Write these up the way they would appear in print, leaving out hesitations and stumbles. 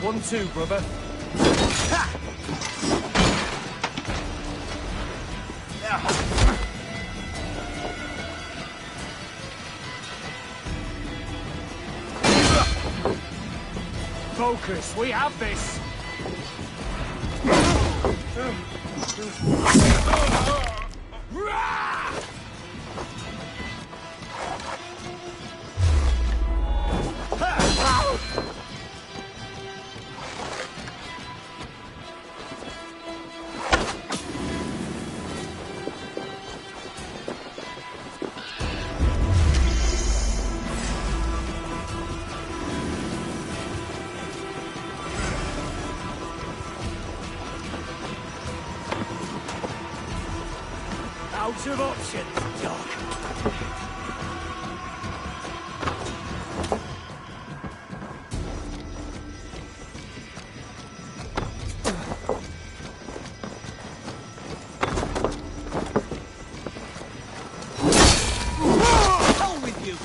1-2, brother. Ha! Focus, we have this! Out of options, Doc. Hell with you!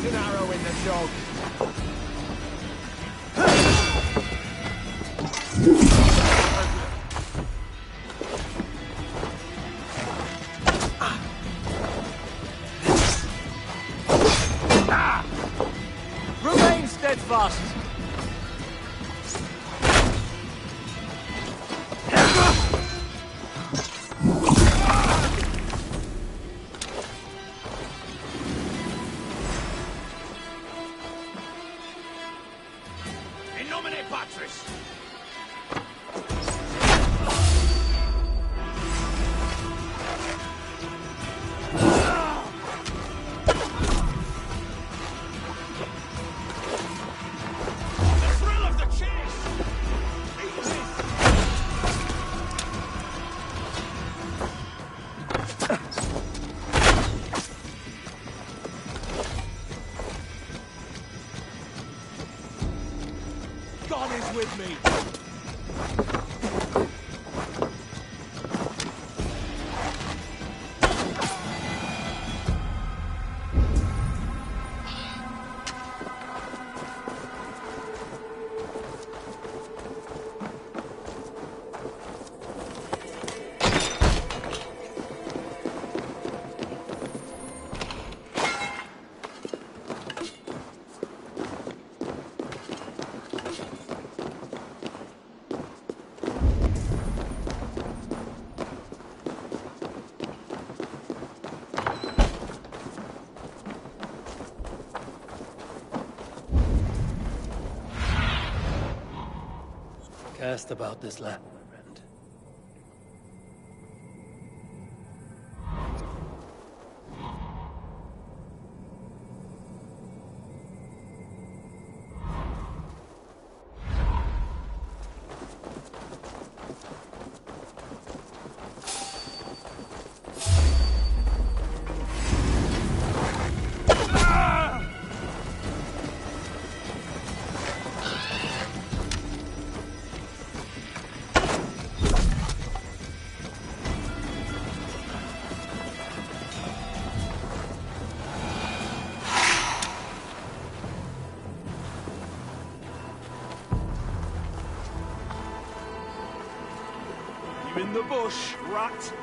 An arrow in the dog. Remain steadfast. God is with me. Cast about this land, my friend. in the bush, rat.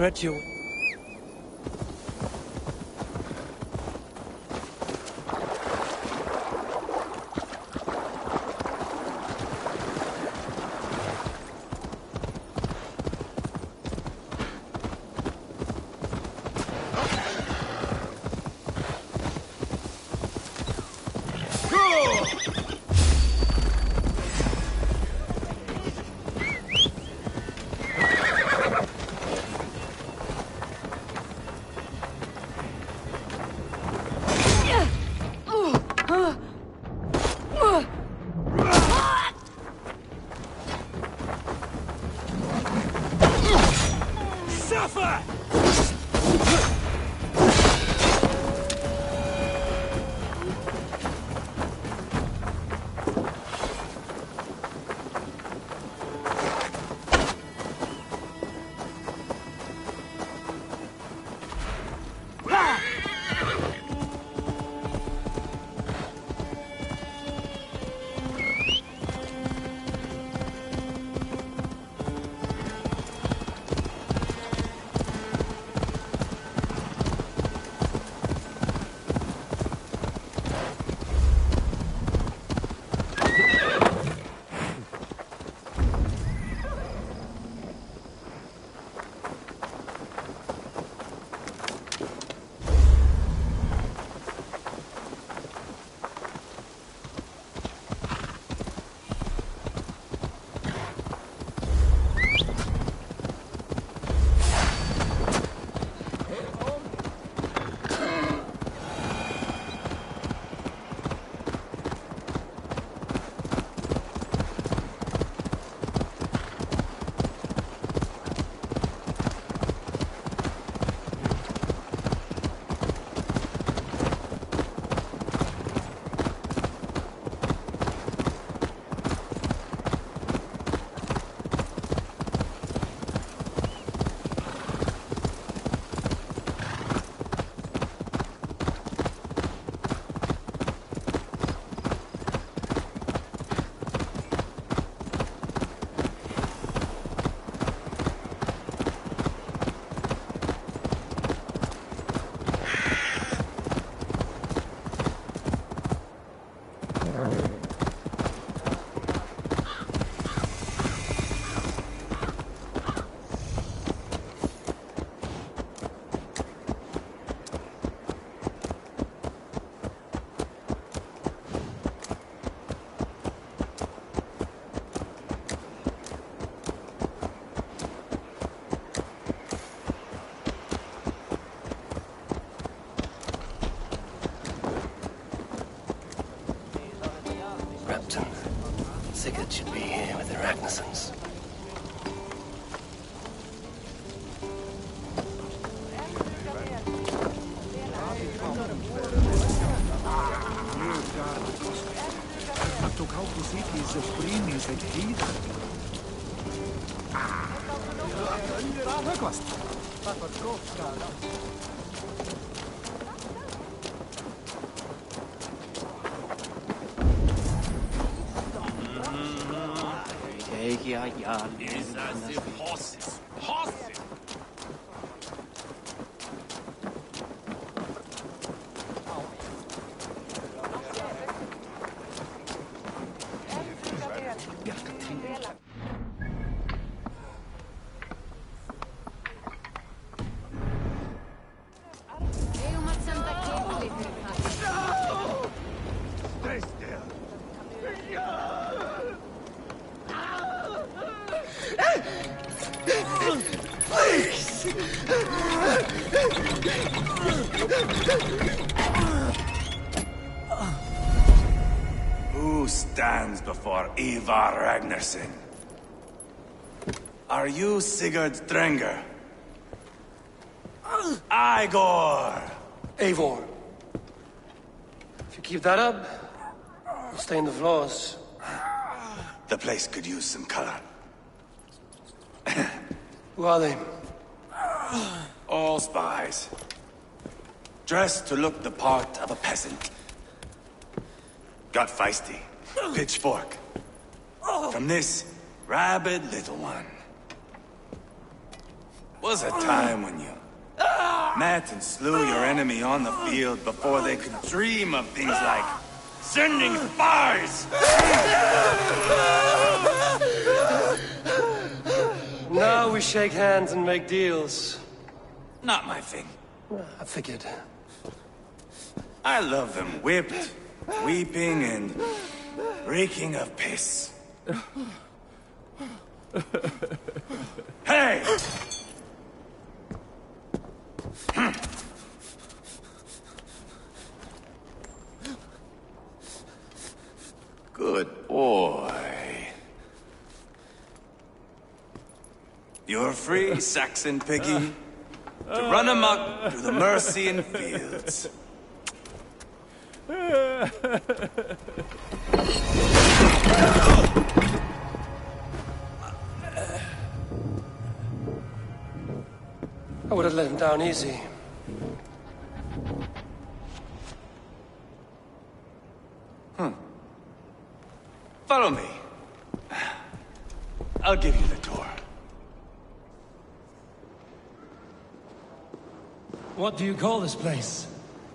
Stretch your... Sigurd should be here with the Ragnarsons. Is as if horses. Horses! Who stands before Ivar Ragnarsson? Are you Sigurd Drenger? Igor! Eivor. If you keep that up, you'll stain the floors. The place could use some color. Who are they? All spies. Dressed to look the part of a peasant. Got feisty. Pitchfork. From this rabid little one. Was a time when you met and slew your enemy on the field before they could dream of things like sending spies! Now we shake hands and make deals. Not my thing. I figured. I love them whipped, weeping, and reeking of piss. Hey! Good boy. You're free, Saxon piggy. to run amok through the Mercian fields. I would have let him down easy. Follow me. I'll give you the tour. What do you call this place?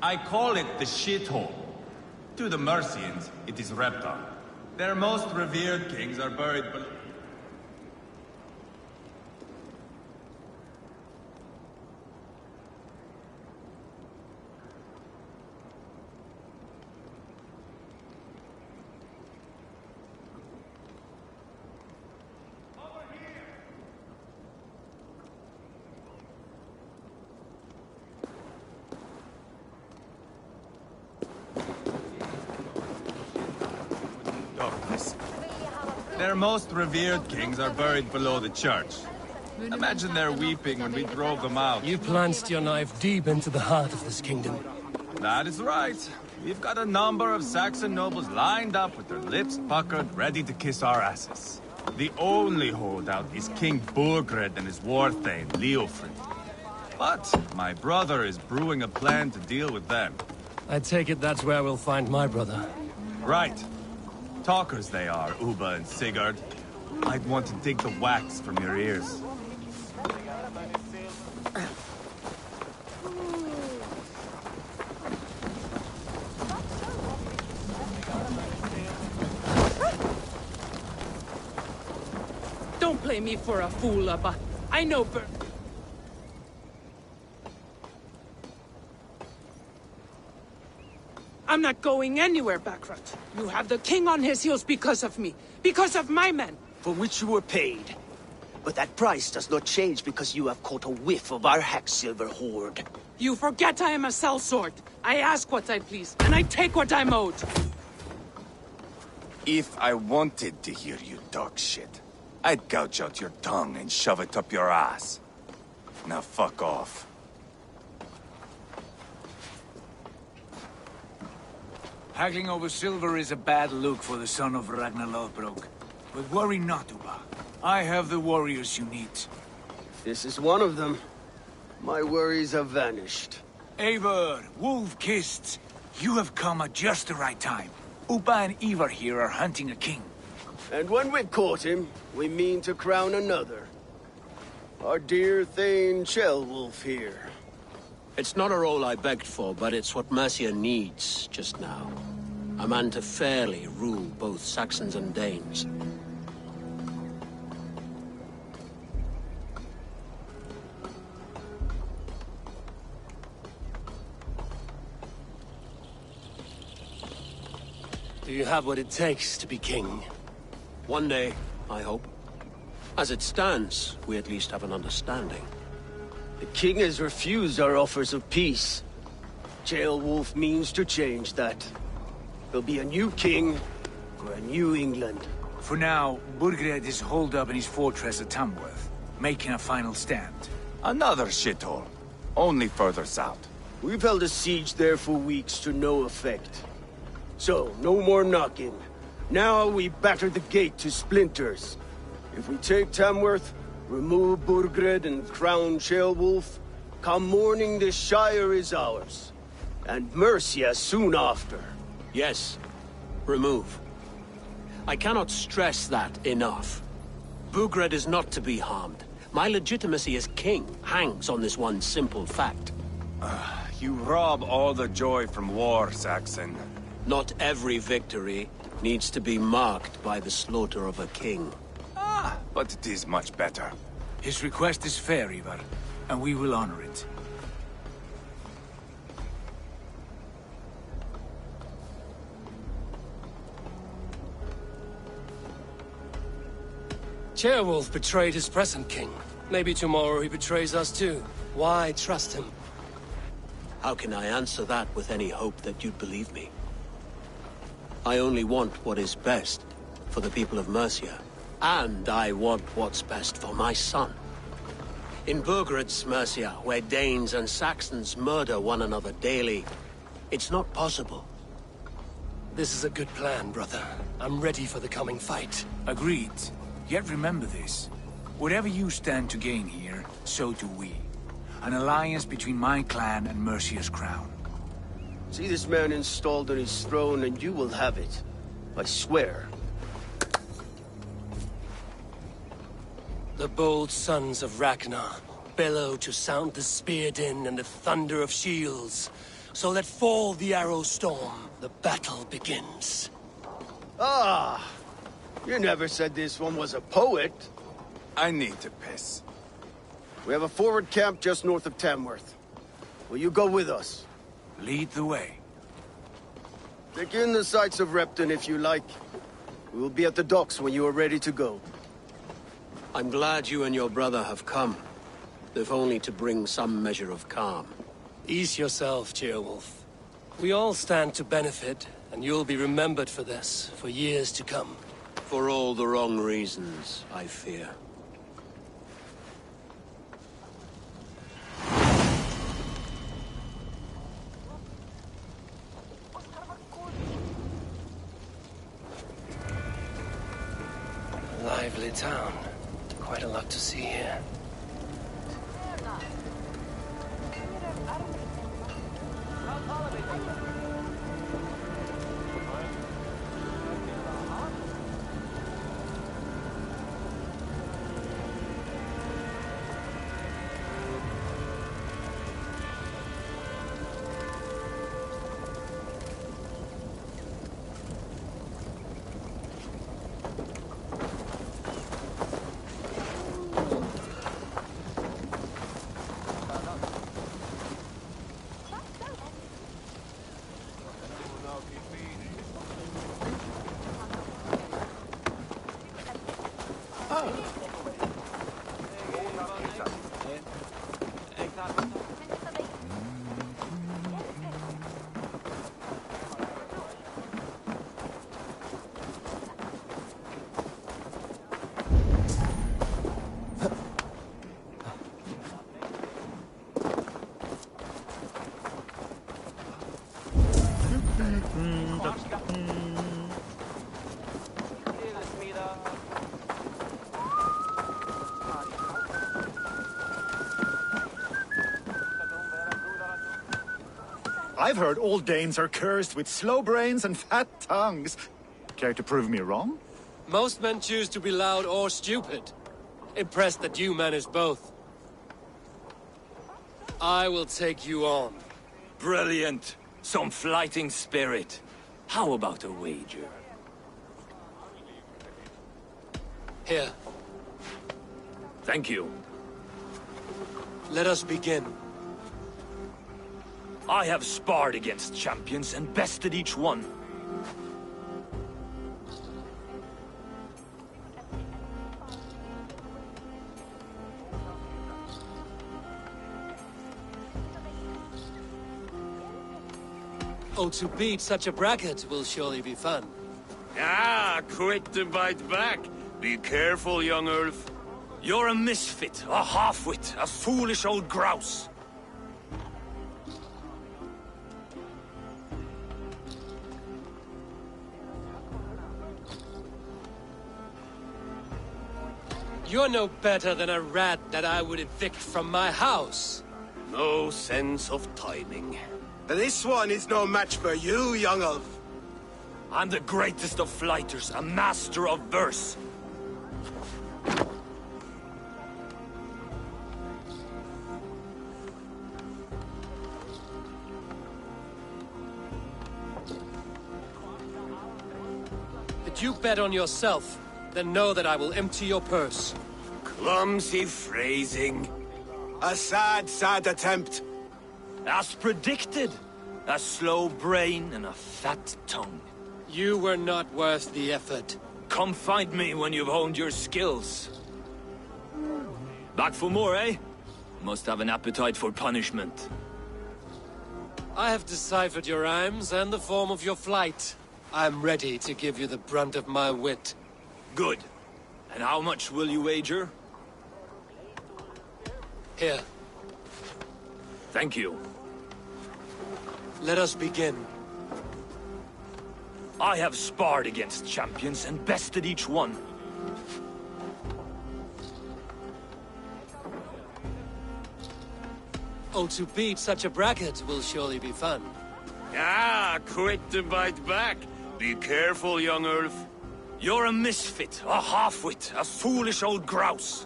I call it the shithole. To the Mercians, it is Reptar. Their most revered kings are buried below. Their most revered kings are buried below the church. Imagine they're weeping when we drove them out. You plunged your knife deep into the heart of this kingdom. That is right. We've got a number of Saxon nobles lined up with their lips puckered, ready to kiss our asses. The only holdout is King Burgred and his war thane, Leofrid. But my brother is brewing a plan to deal with them. I take it that's where we'll find my brother. Right. Talkers they are, Uba and Sigurd. I'd want to dig the wax from your ears. Don't play me for a fool, Abba. I know I'm not going anywhere, Backrot. You have the king on his heels because of me. Because of my men. For which you were paid. But that price does not change because you have caught a whiff of our Hacksilver hoard. You forget I am a sellsword. I ask what I please, and I take what I'm owed. If I wanted to hear you talk shit, I'd gouge out your tongue and shove it up your ass. Now fuck off. Haggling over silver is a bad look for the son of Ragnar Lothbrok. But worry not, Uba. I have the warriors you need. This is one of them. My worries have vanished. Eivor, Wolf-Kissed, you have come at just the right time. Uba and Ivar here are hunting a king. And when we've caught him, we mean to crown another. Our dear Thane Ceolwulf here. It's not a role I begged for, but it's what Mercia needs just now. A man to fairly rule both Saxons and Danes. Do you have what it takes to be king? One day, I hope. As it stands, we at least have an understanding. The king has refused our offers of peace. Ceolwulf means to change that. There'll be a new king for a new England. For now, Burgred is holed up in his fortress at Tamworth, making a final stand. Another shithole. Only further south. We've held a siege there for weeks to no effect. So, no more knocking. Now we batter the gate to splinters. If we take Tamworth, remove Burgred and crown Ceolwulf, come morning the Shire is ours. And Mercia soon after. Yes, remove. I cannot stress that enough. Burgred is not to be harmed. My legitimacy as king hangs on this one simple fact. You rob all the joy from war, Saxon. Not every victory needs to be marked by the slaughter of a king. But it is much better. His request is fair, Ivar, and we will honor it. Ceolwulf betrayed his present king. Maybe tomorrow he betrays us too. Why trust him? How can I answer that with any hope that you'd believe me? I only want what is best for the people of Mercia. And I want what's best for my son. In Burgred's Mercia, where Danes and Saxons murder one another daily, it's not possible. This is a good plan, brother. I'm ready for the coming fight. Agreed. Yet remember this. Whatever you stand to gain here, so do we. An alliance between my clan and Mercia's crown. See this man installed on his throne and you will have it. I swear. The bold sons of Ragnar bellow to sound the spear din and the thunder of shields. So let fall the arrow storm. The battle begins. Ah! You never said this one was a poet. I need to piss. We have a forward camp just north of Tamworth. Will you go with us? Lead the way. Take in the sights of Repton if you like. We will be at the docks when you are ready to go. I'm glad you and your brother have come, if only to bring some measure of calm. Ease yourself, Ceolwulf. We all stand to benefit, and you'll be remembered for this, for years to come. For all the wrong reasons, I fear. A lively town. Quite a lot to see here. I've heard all Danes are cursed with slow brains and fat tongues. Care to prove me wrong? Most men choose to be loud or stupid. Impressed that you manage both. I will take you on. Brilliant. Some fighting spirit. How about a wager? Here. Thank you. Let us begin. I have sparred against champions and bested each one. Oh, to beat such a bracket will surely be fun. Ah, quick to bite back. Be careful, young Ulf. You're a misfit, a half-wit, a foolish old grouse. You're no better than a rat that I would evict from my house. No sense of timing. This one is no match for you, young elf. I'm the greatest of flighters, a master of verse. If you bet on yourself, then know that I will empty your purse. Clumsy phrasing. A sad, sad attempt. As predicted. A slow brain and a fat tongue. You were not worth the effort. Come find me when you've honed your skills. Back for more, eh? Must have an appetite for punishment. I have deciphered your rhymes and the form of your flight. I'm ready to give you the brunt of my wit. Good. And how much will you wager? Here, Thank you. let us begin. I have sparred against champions and bested each one. Oh, to beat such a bracket will surely be fun. Ah, quick to bite back. Be careful, young Ulf. You're a misfit, a half-wit, a foolish old grouse.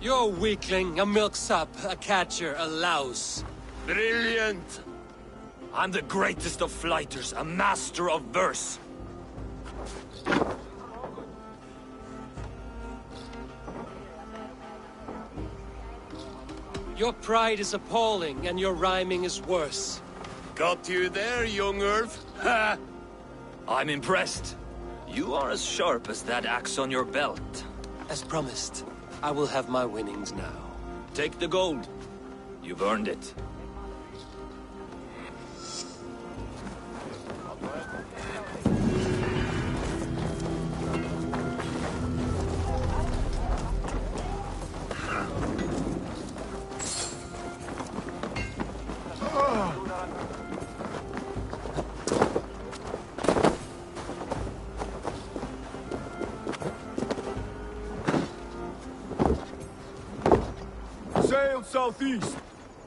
You're a weakling, a milksop, a catcher, a louse. Brilliant! I'm the greatest of flighters, a master of verse. Your pride is appalling, and your rhyming is worse. Got you there, young Ulf. Ha! I'm impressed. You are as sharp as that axe on your belt. As promised, I will have my winnings now. Take the gold. You've earned it. Sail southeast.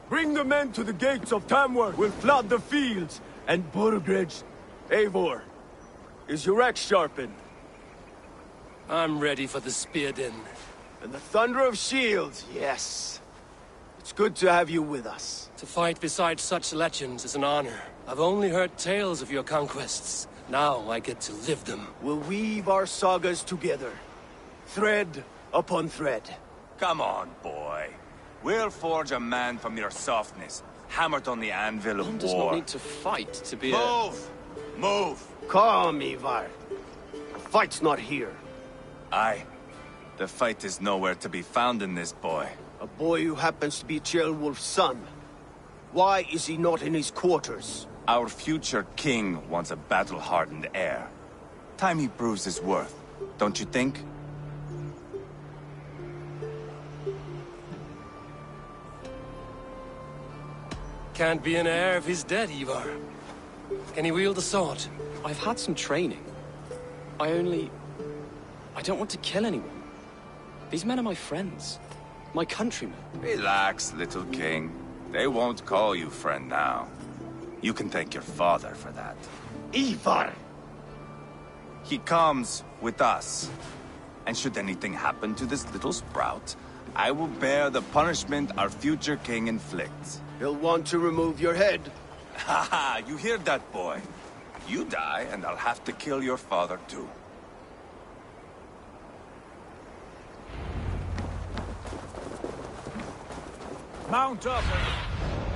Bring the men to the gates of Tamworth. We'll flood the fields. And Burgredge, Eivor, is your axe sharpened? I'm ready for the spear din. And the thunder of shields, yes. It's good to have you with us. To fight beside such legends is an honor. I've only heard tales of your conquests. Now I get to live them. We'll weave our sagas together. Thread upon thread. Come on, boy. We'll forge a man from your softness, hammered on the anvil of One does war. not need to fight to be Move! Move! Calm, Ivar. The fight's not here. Aye. The fight is nowhere to be found in this boy. A boy who happens to be Ceolwulf's son. Why is he not in his quarters? Our future king wants a battle-hardened heir. Time he proves his worth, don't you think? Can't be an heir if he's dead, Ivar. Can he wield a sword? I've had some training. I don't want to kill anyone. These men are my friends. My countrymen. Relax, little king. They won't call you friend now. You can thank your father for that. Ivar! He comes with us. And should anything happen to this little sprout, I will bear the punishment our future king inflicts. He'll want to remove your head. Haha, you hear that, boy? You die, and I'll have to kill your father, too. Mount up.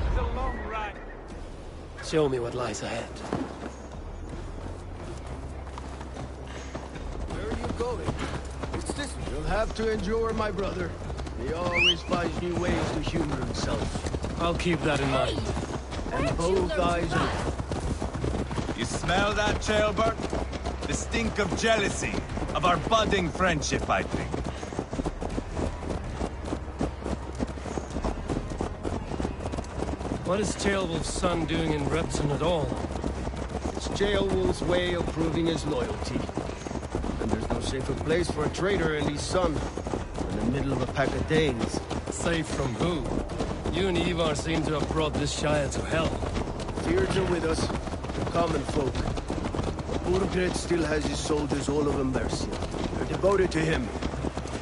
It's a long ride. Show me what lies ahead. Where are you going? It's this. You'll have to endure, my brother. He always finds new ways to humor himself. I'll keep that in mind. And both eyes are... You smell that, Ceolbert? The stink of jealousy, of our budding friendship, I think. What is Ceolwulf's son doing in Repton at all? It's Ceolwulf's way of proving his loyalty. And there's no safer place for a traitor and his son than the middle of a pack of Danes. Safe from who? You and Ivar seem to have brought this Shire to hell. Fears are with us, the common folk. Burgred still has his soldiers all over Mercia. They're devoted to him,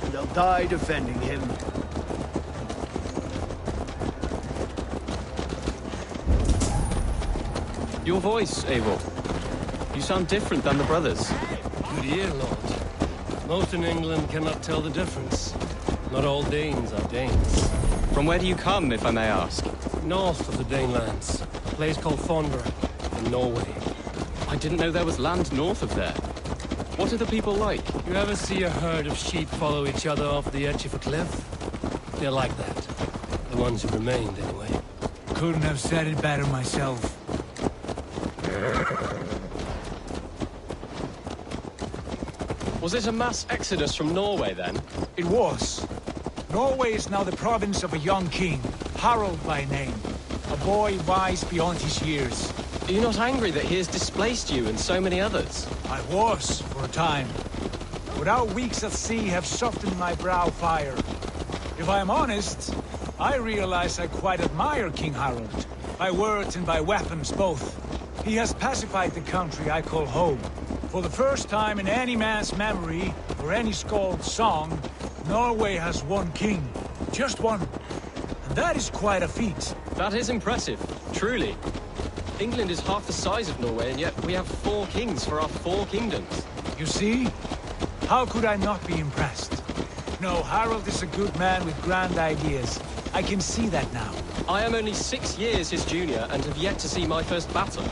and they'll die defending him. Your voice, Eivor. You sound different than the brothers. Good ear, Lord. Most in England cannot tell the difference. Not all Danes are Danes. From where do you come, if I may ask? North of the Danelands. A place called Thornburg, in Norway. I didn't know there was land north of there. What are the people like? You ever see a herd of sheep follow each other off the edge of a cliff? They're like that. The ones who remained, anyway. Couldn't have said it better myself. Was it a mass exodus from Norway, then? It was. Norway is now the province of a young king, Harald by name. A boy wise beyond his years. Are you not angry that he has displaced you and so many others? I was, for a time. But our weeks at sea have softened my brow fire. If I am honest, I realize I quite admire King Harald. By words and by weapons, both. He has pacified the country I call home. For the first time in any man's memory, or any skald's song, Norway has one king. Just one. And that is quite a feat. That is impressive, truly. England is half the size of Norway, and yet we have 4 kings for our 4 kingdoms. You see? How could I not be impressed? No, Harald is a good man with grand ideas. I can see that now. I am only 6 years his junior and have yet to see my first battle.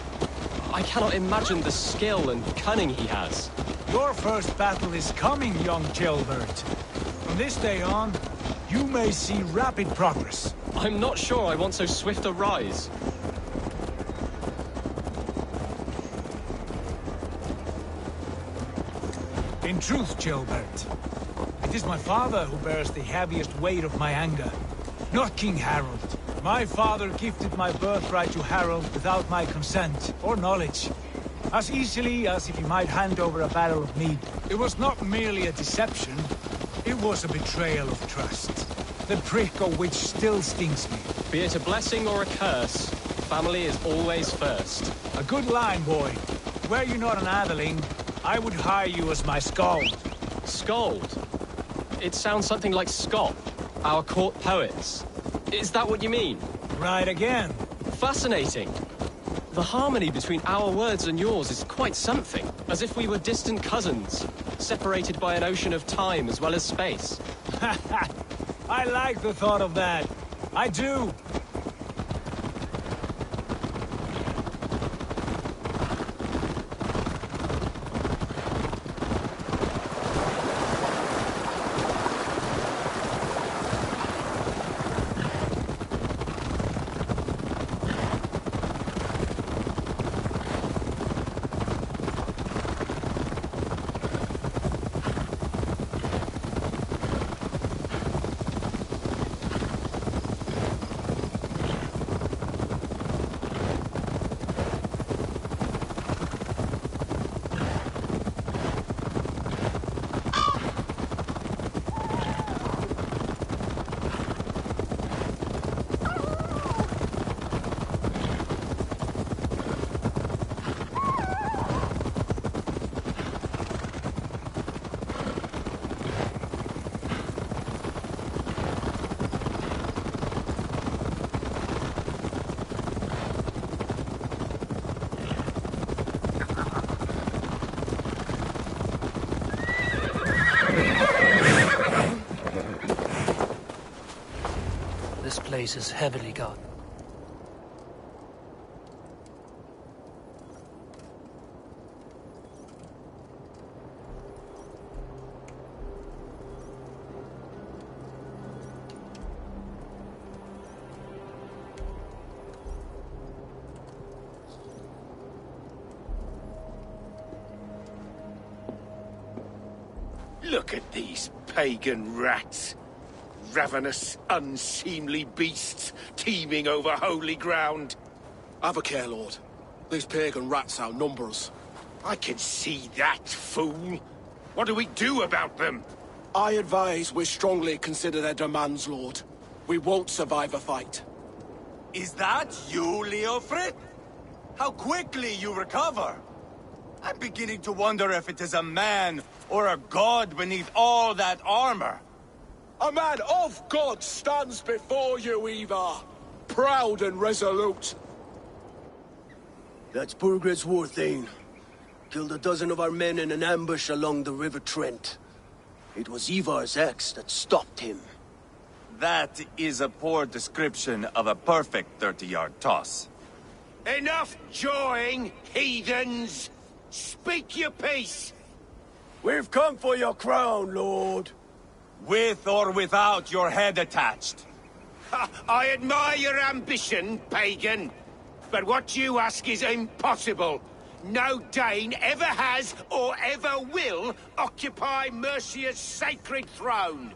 I cannot imagine the skill and cunning he has. Your first battle is coming, young Gilbert. From this day on, you may see rapid progress. I'm not sure I want so swift a rise. In truth, Gilbert, it is my father who bears the heaviest weight of my anger, not King Harald. My father gifted my birthright to Harald without my consent or knowledge, as easily as if he might hand over a barrel of mead. It was not merely a deception, it was a betrayal of trust, the prick of which still stings me. Be it a blessing or a curse, family is always first. A good line, boy. Were you not an atheling, I would hire you as my skald. Skald? It sounds something like Scott, our court poets. Is that what you mean? Right again. Fascinating. The harmony between our words and yours is quite something. As if we were distant cousins, separated by an ocean of time as well as space. I like the thought of that. I do. This place is heavily guarded. Look at these pagan rats. Ravenous, unseemly beasts teeming over holy ground. Have a care, Lord. These pagan rats outnumber us. I can see that, fool. What do we do about them? I advise we strongly consider their demands, Lord. We won't survive a fight. Is that you, Leofrid? How quickly you recover! I'm beginning to wonder if it is a man or a god beneath all that armor. A man of God stands before you, Ivar. Proud and resolute. That's Burgred's Warthane. Killed a dozen of our men in an ambush along the River Trent. It was Ivar's axe that stopped him. That is a poor description of a perfect 30-yard toss. Enough jawing, heathens! Speak your piece! We've come for your crown, Lord. With or without your head attached. I admire your ambition, pagan. But what you ask is impossible. No Dane ever has or ever will occupy Mercia's sacred throne.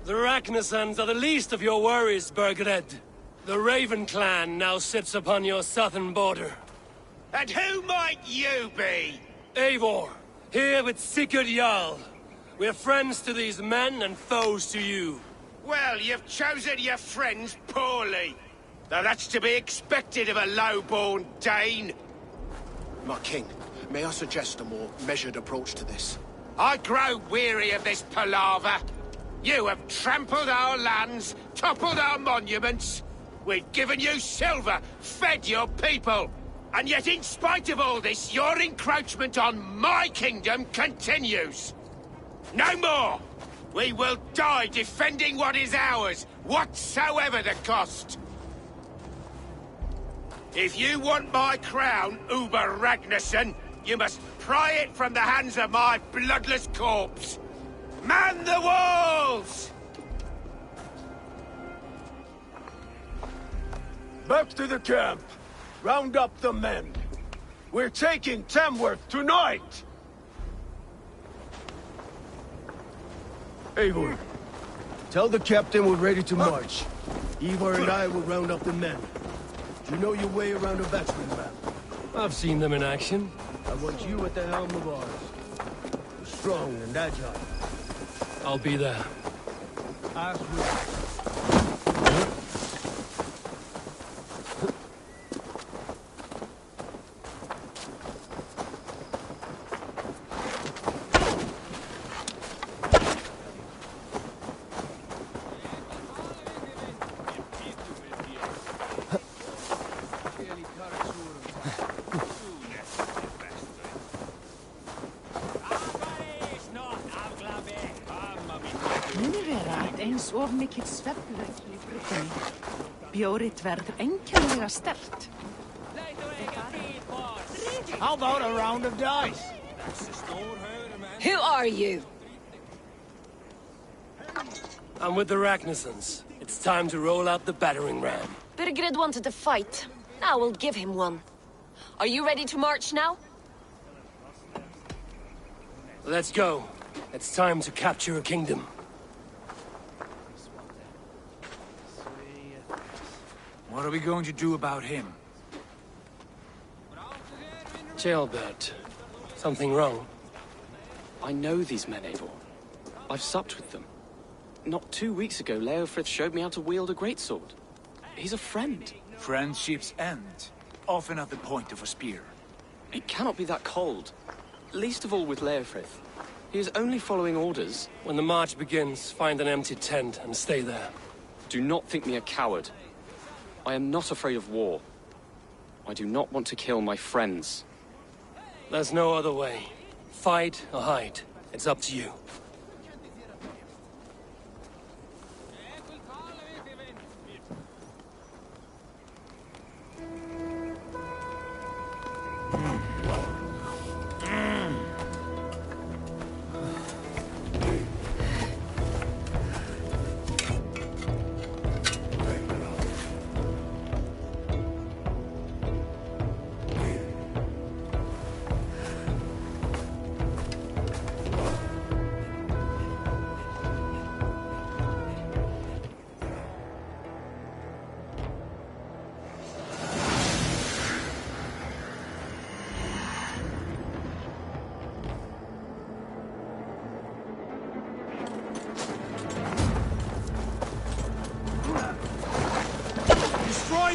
The Ragnarsons are the least of your worries, Burgred. The Raven clan now sits upon your southern border. And who might you be? Eivor, here with Sigurd Jarl. We're friends to these men and foes to you. Well, you've chosen your friends poorly. Though that's to be expected of a low-born Dane. My king, may I suggest a more measured approach to this? I grow weary of this palaver. You have trampled our lands, toppled our monuments. We've given you silver, fed your people. And yet, in spite of all this, your encroachment on my kingdom continues. No more! We will die defending what is ours, whatsoever the cost. If you want my crown, Uber Ragnarsson, you must pry it from the hands of my bloodless corpse. Man the walls! Back to the camp. Round up the men. We're taking Tamworth tonight! Eivor, tell the captain we're ready to march. Ivar and I will round up the men. Do you know your way around a battering ram? I've seen them in action. I want you at the helm of ours. Strong and agile. I'll be there. As we... Of mikill svefnleysi í bruggunni. Bjórið verður einkennilega sterkt. How about a round of dice? Who are you? I'm with the Ragnarsons. It's time to roll out the battering ram. Birgrid wanted to fight. Now we'll give him one. Are you ready to march now? Let's go. It's time to capture a kingdom. What are we going to do about him? Jailbird. Something wrong? I know these men, Eivor. I've supped with them. Not 2 weeks ago, Leofrith showed me how to wield a greatsword. He's a friend. Friendships end, often at the point of a spear. It cannot be that cold. Least of all with Leofrith. He is only following orders. When the march begins, find an empty tent and stay there. Do not think me a coward. I am not afraid of war. I do not want to kill my friends. There's no other way. Fight or hide. It's up to you.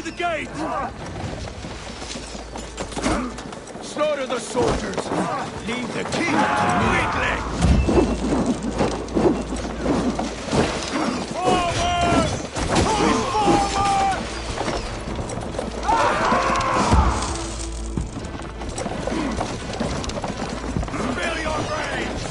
The gate! Slaughter the soldiers! Leave the king to Forward! Push forward! Fill your brains!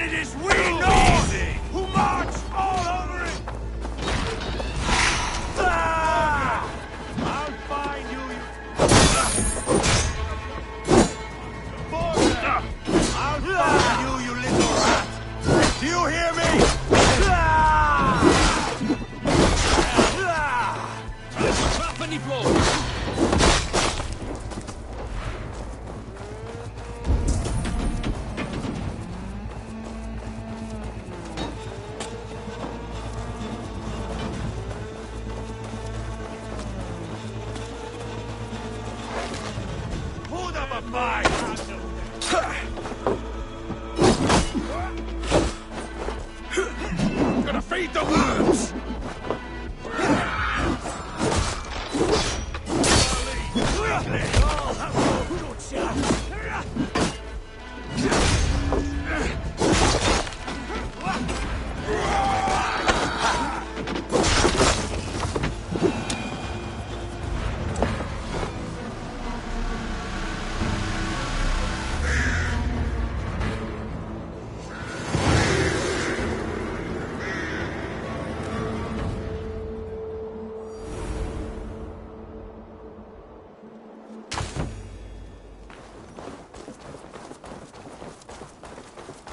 it is we North who march all over it! I'll find you, I'll find you, you little rat! Do you hear me? Trap on the floor! Put up a fight! Gonna feed the worms!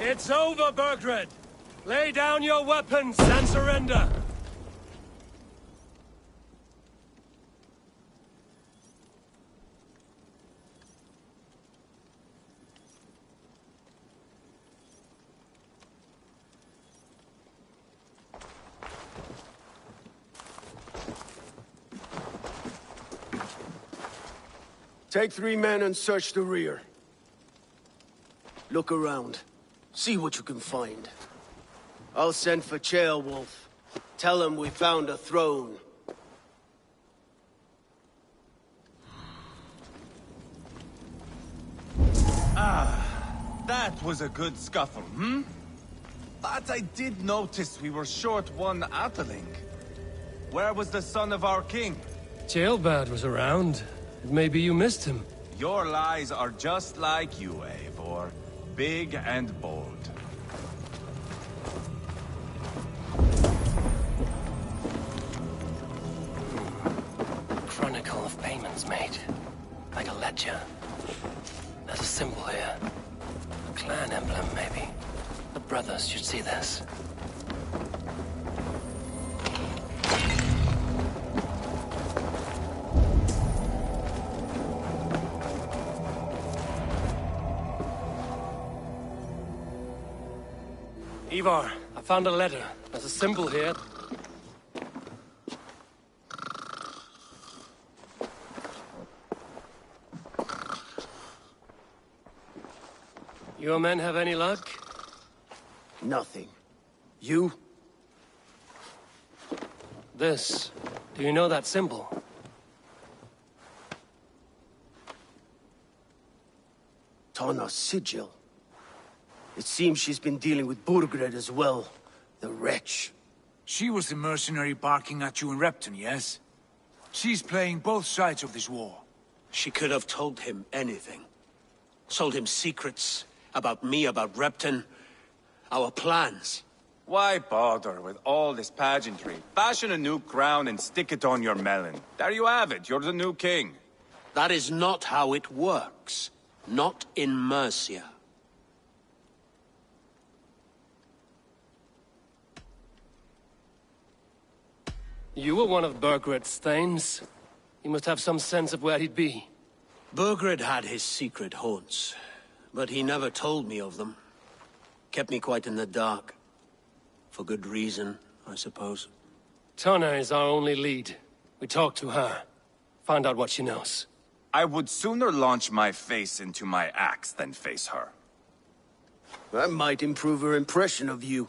It's over, Burgred! Lay down your weapons and surrender! Take 3 men and search the rear. Look around. See what you can find. I'll send for Ceolwulf. Tell him we found a throne. That was a good scuffle, hmm? But I did notice we were short one Atheling. Where was the son of our king? Ceolbad was around. Maybe you missed him. Your lies are just like you, Eivor. Big and bold. Chronicle of payments made. Like a ledger. There's a symbol here. A clan emblem, maybe. The brothers should see this. Ivar, I found a letter. There's a symbol here. Your men have any luck? Nothing. You? This. Do you know that symbol? Tana's sigil. It seems she's been dealing with Burgred as well. The wretch. She was the mercenary barking at you in Repton, yes? She's playing both sides of this war. She could have told him anything. Sold him secrets about me, about Repton, our plans. Why bother with all this pageantry? Fashion a new crown and stick it on your melon. There you have it, you're the new king. That is not how it works. Not in Mercia. You were one of Burgred's thanes. You must have some sense of where he'd be. Burgred had his secret haunts, but he never told me of them. Kept me quite in the dark. For good reason, I suppose. Tana is our only lead. We talk to her. Find out what she knows. I would sooner launch my face into my axe than face her. That might improve her impression of you.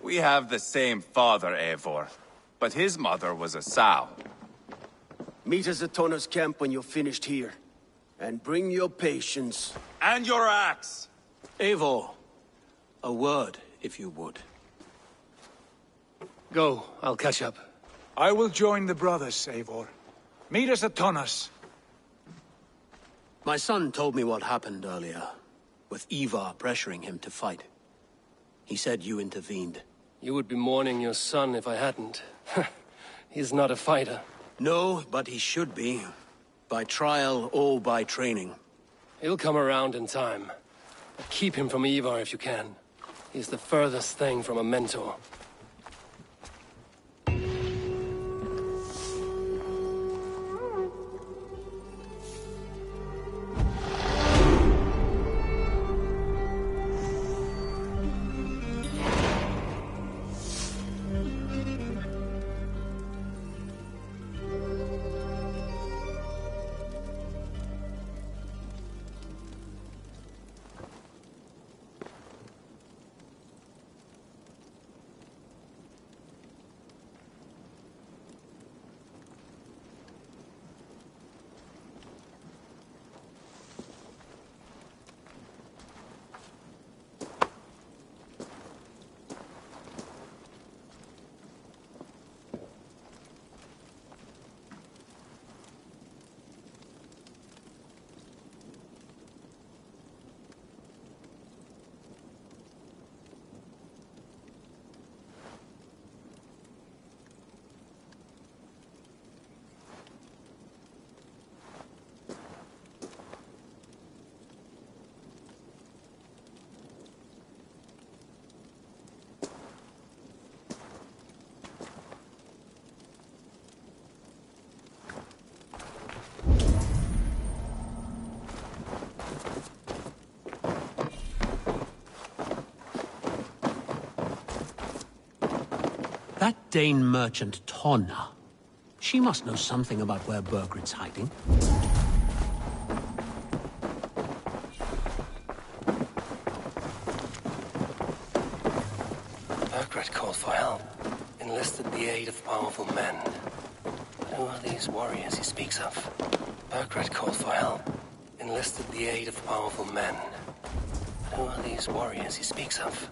We have the same father, Eivor, but his mother was a sow. Meet us at Tana's camp when you're finished here. And bring your patience. And your axe! Eivor, a word, if you would. Go, I'll catch up. I will join the brothers, Eivor. Meet us at Tana's. My son told me what happened earlier. with Ivar pressuring him to fight. He said you intervened. You would be mourning your son if I hadn't. He's not a fighter. No, but he should be. By trial or by training. He'll come around in time. But keep him from Ivar if you can. He's the furthest thing from a mentor. That Dane merchant, Tonna. She must know something about where Burgred's hiding. Burgred called for help. Enlisted the aid of powerful men. But who are these warriors he speaks of? Burgred called for help. Enlisted the aid of powerful men. But who are these warriors he speaks of?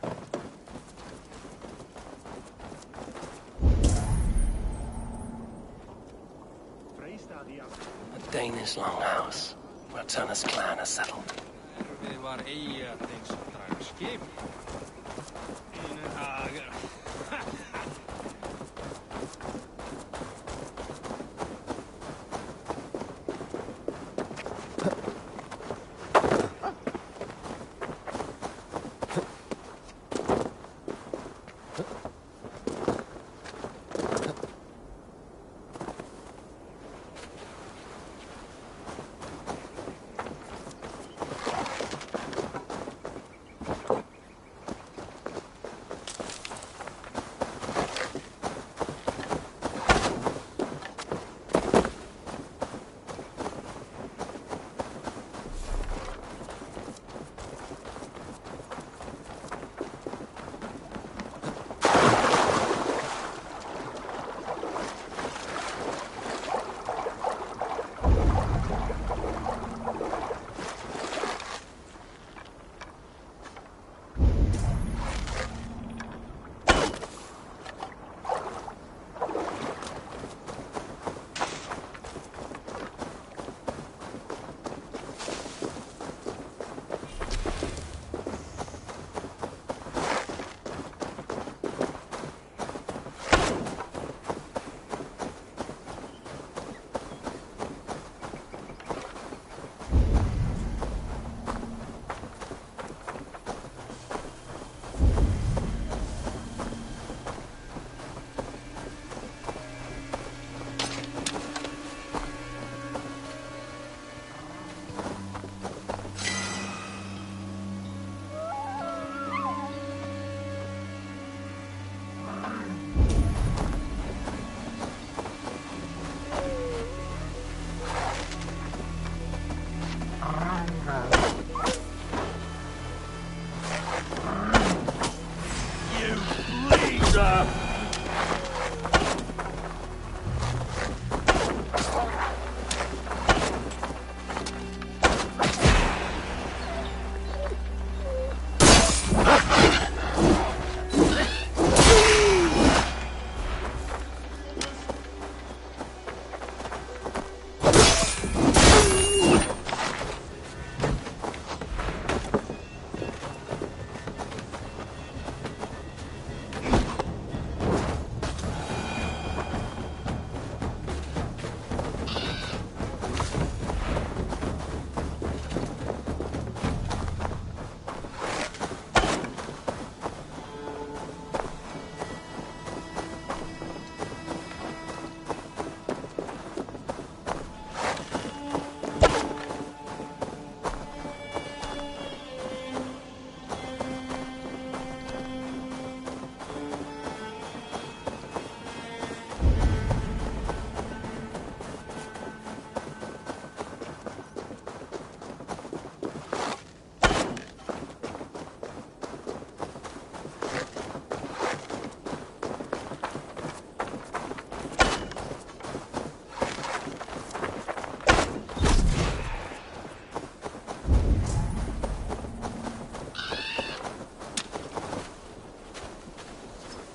A Danish longhouse, where Tunna's clan is settled.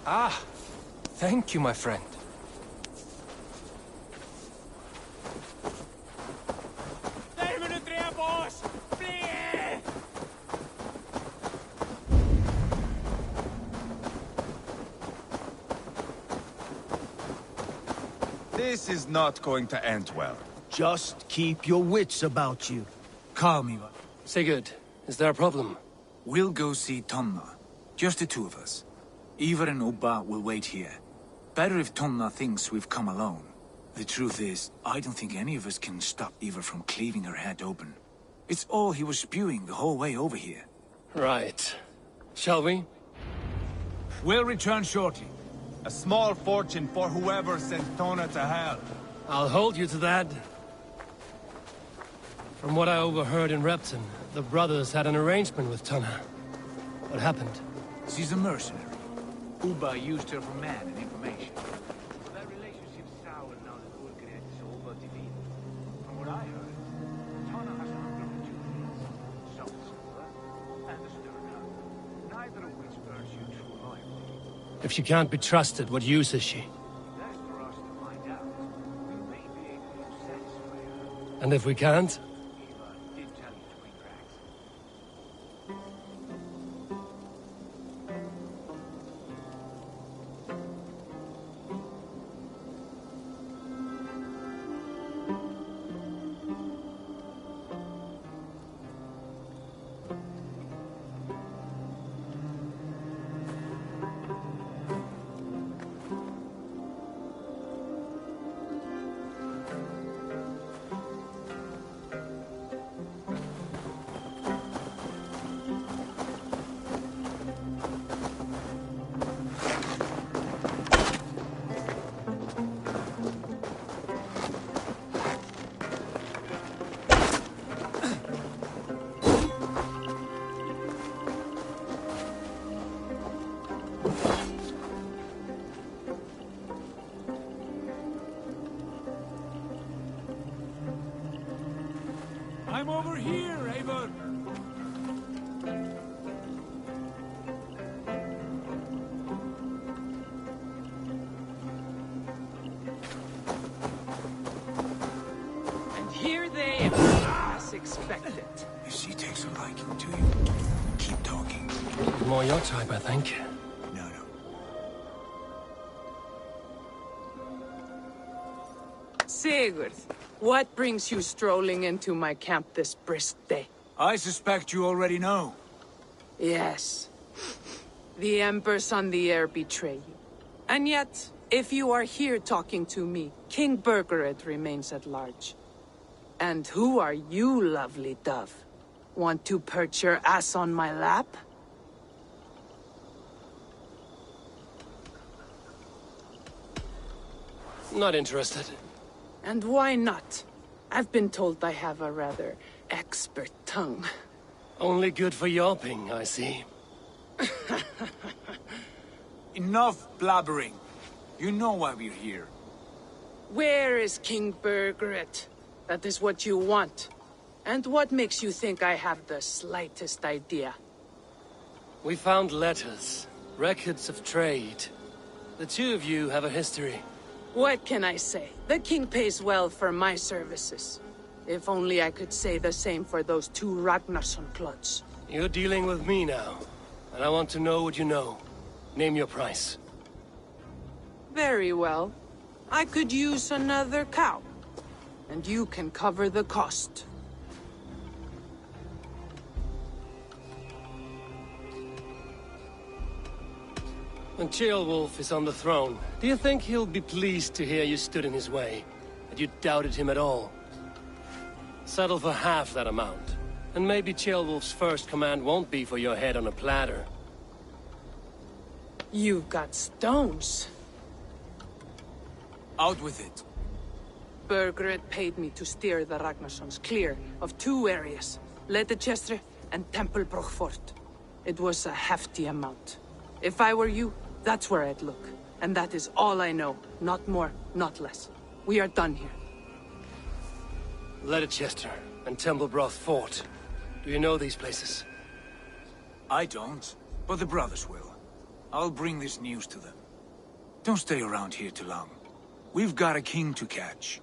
Ah, thank you, my friend. This is not going to end well. Just keep your wits about you. Calm, Ivar. Sigurd, is there a problem? We'll go see Tonna. Just the two of us. Ivar and Ubba will wait here. Better if Tonna thinks we've come alone. The truth is, I don't think any of us can stop Ivar from cleaving her head open. It's all he was spewing the whole way over here. Right. Shall we? We'll return shortly. A small fortune for whoever sent Tona to hell. I'll hold you to that. From what I overheard in Repton, the brothers had an arrangement with Tonna. What happened? She's a mercenary. Ubba used her for man and information. That relationship's soured now that Burgred is all but defeated. From what I heard, Tonna has a number of juniors, some silver, and a stern hand, neither of which earns you true loyalty. If she can't be trusted, what use is she? That's for us to find out. We may be able to satisfy her. And if we can't? I'm over here, Eivor! And here they are, as expected. If she takes a liking to you, keep talking. More your type, I think. No. Sigurd, what brings you strolling into my camp this brisk day? I suspect you already know. Yes. The Embers on the air betray you. And yet, if you are here talking to me, King Burgred remains at large. And who are you, lovely dove? Want to perch your ass on my lap? Not interested. And why not? I've been told I have a rather expert tongue. Only good for yelping, I see. Enough blabbering. You know why we're here. Where is King Burgred? That is what you want. And what makes you think I have the slightest idea? We found letters, records of trade. The two of you have a history. What can I say? The king pays well for my services. If only I could say the same for those two Ragnarsson clods. You're dealing with me now, and I want to know what you know. Name your price. Very well. I could use another cow. And you can cover the cost. When Ceolwulf is on the throne, do you think he'll be pleased to hear you stood in his way? That you doubted him at all? Settle for half that amount. And maybe Ceolwulf's first command won't be for your head on a platter. You've got stones. Out with it. Burgred paid me to steer the Ragnarssons clear of two areas. Leicester and Templebroch Fort. It was a hefty amount. If I were you, that's where I'd look. And that is all I know. Not more, not less. We are done here. Leicester and Templebroch Fort. Do you know these places? I don't, but the brothers will. I'll bring this news to them. Don't stay around here too long. We've got a king to catch.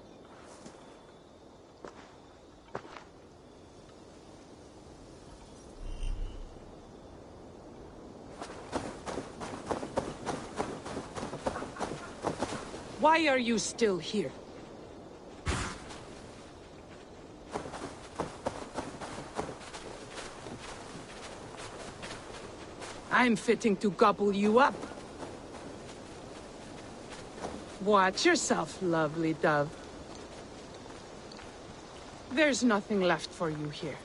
Why are you still here? I'm fitting to gobble you up. Watch yourself, lovely dove. There's nothing left for you here.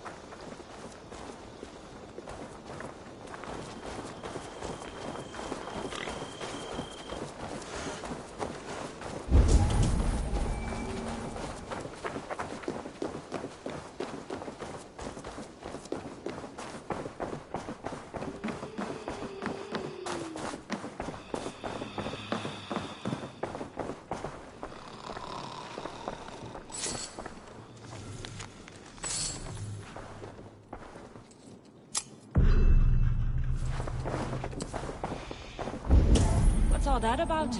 What's all that about?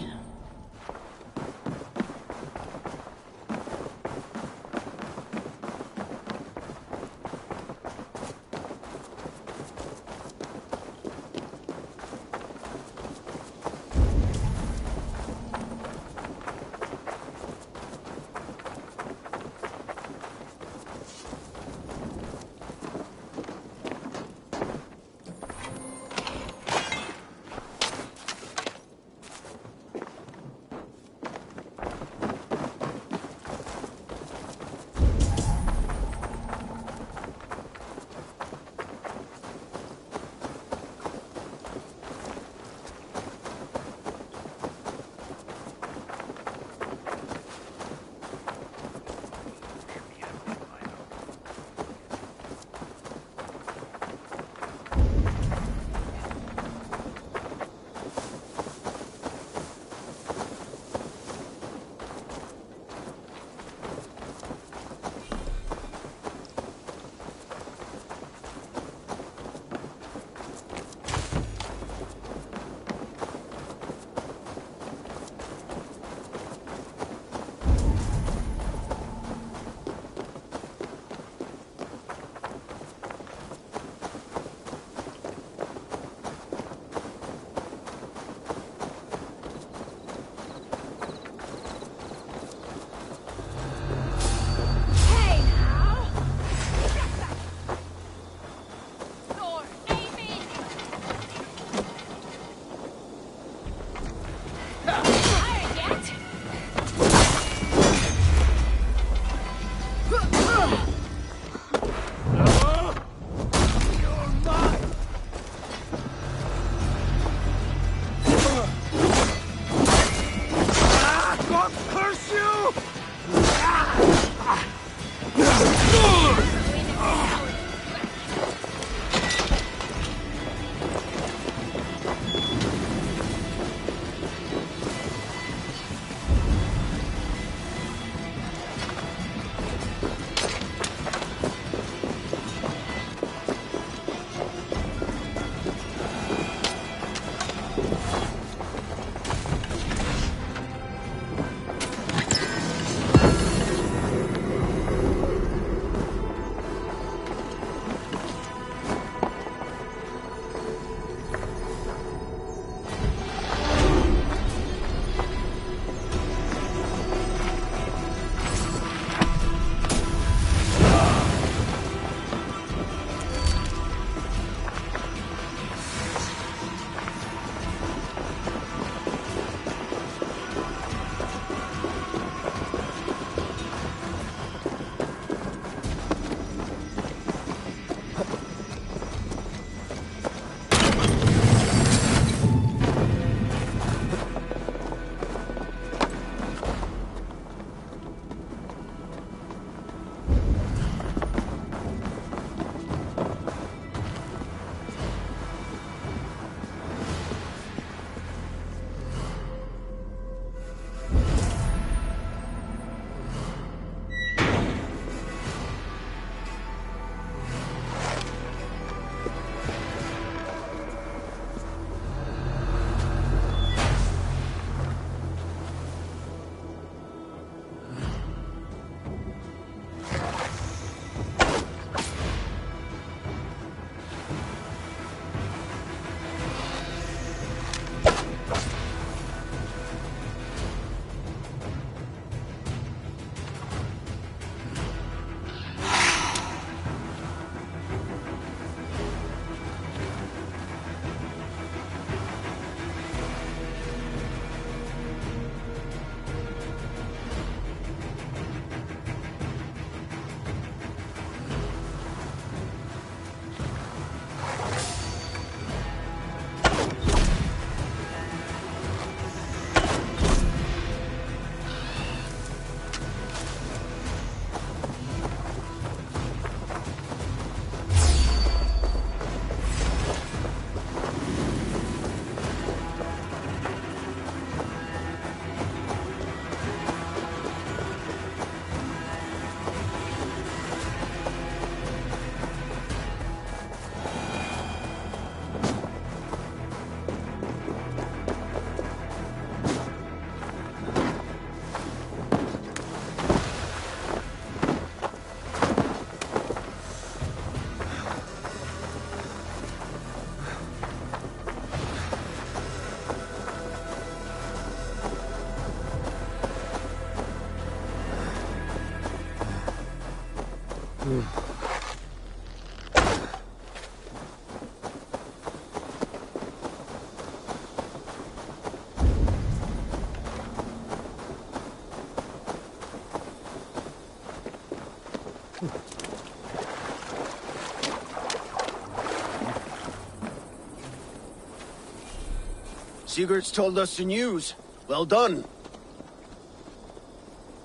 Sigurd's told us the news. Well done.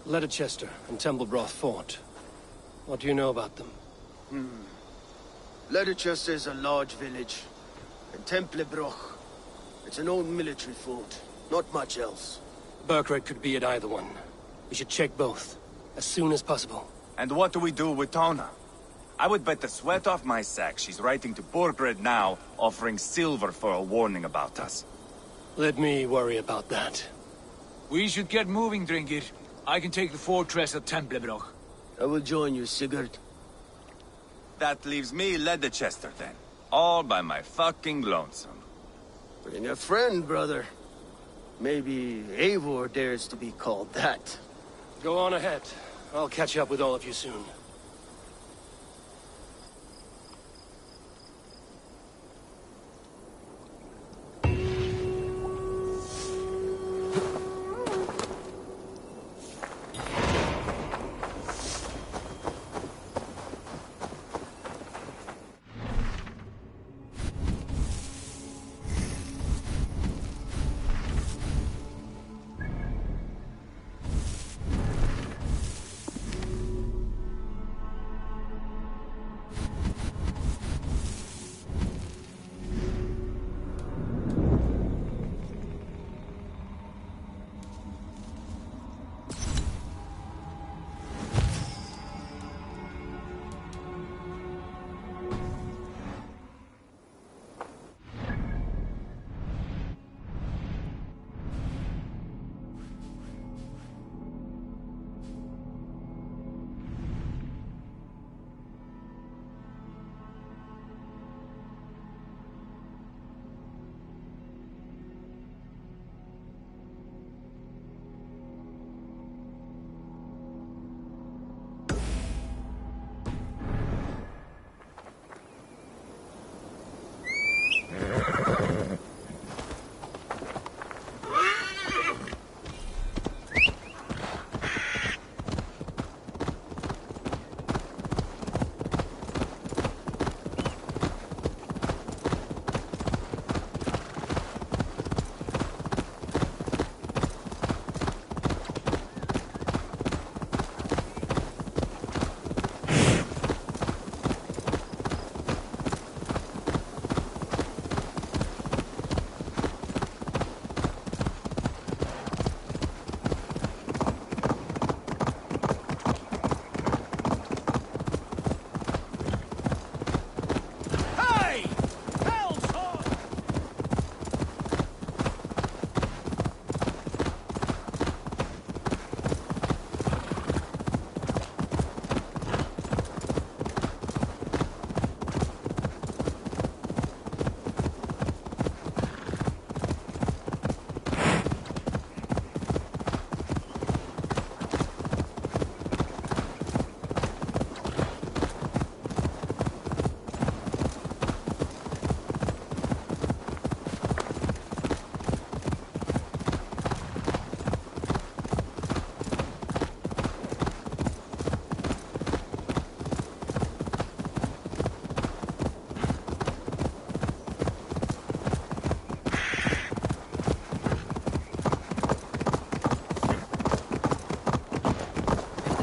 Leicester and Templebrough fought. What do you know about them? Leicester is a large village. And Templebroch, it's an old military fort. Not much else. Burkred could be at either one. We should check both, as soon as possible. And what do we do with Tona? I would bet the sweat off my sack she's writing to Borgred now, offering silver for a warning about us. Let me worry about that. We should get moving, Drinkir. I can take the fortress of Templebroch. I will join you, Sigurd. That leaves me Leicester then. All by my fucking lonesome. Bring a friend, brother. Maybe Eivor dares to be called that. Go on ahead. I'll catch up with all of you soon.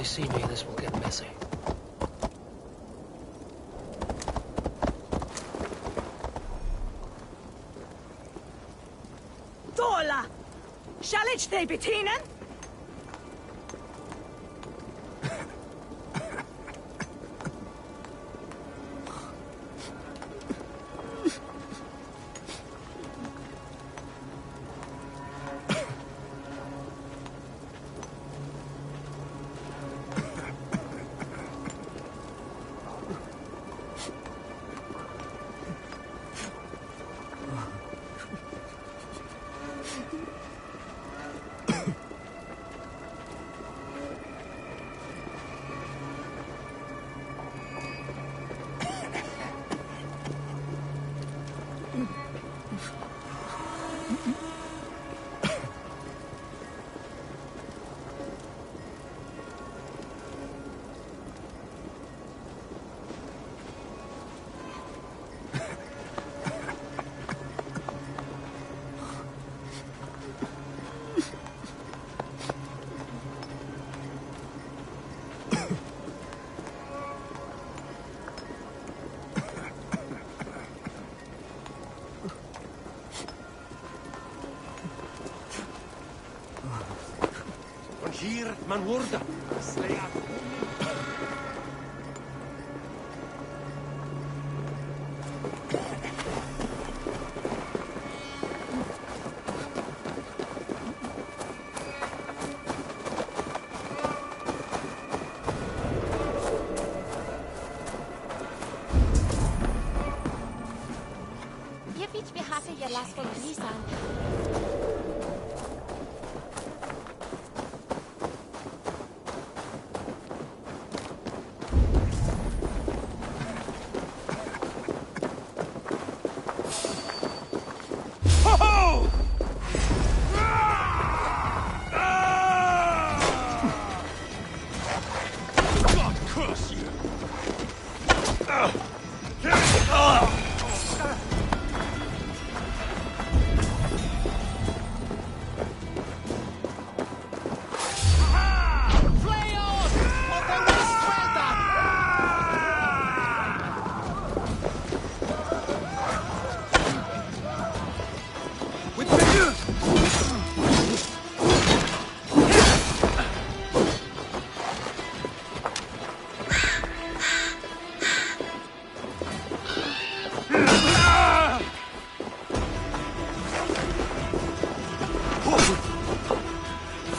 See me, this will get messy. Dola! Shall ich they betienen? Man wurda. Je wiecie, wie hasse je las von Lisan.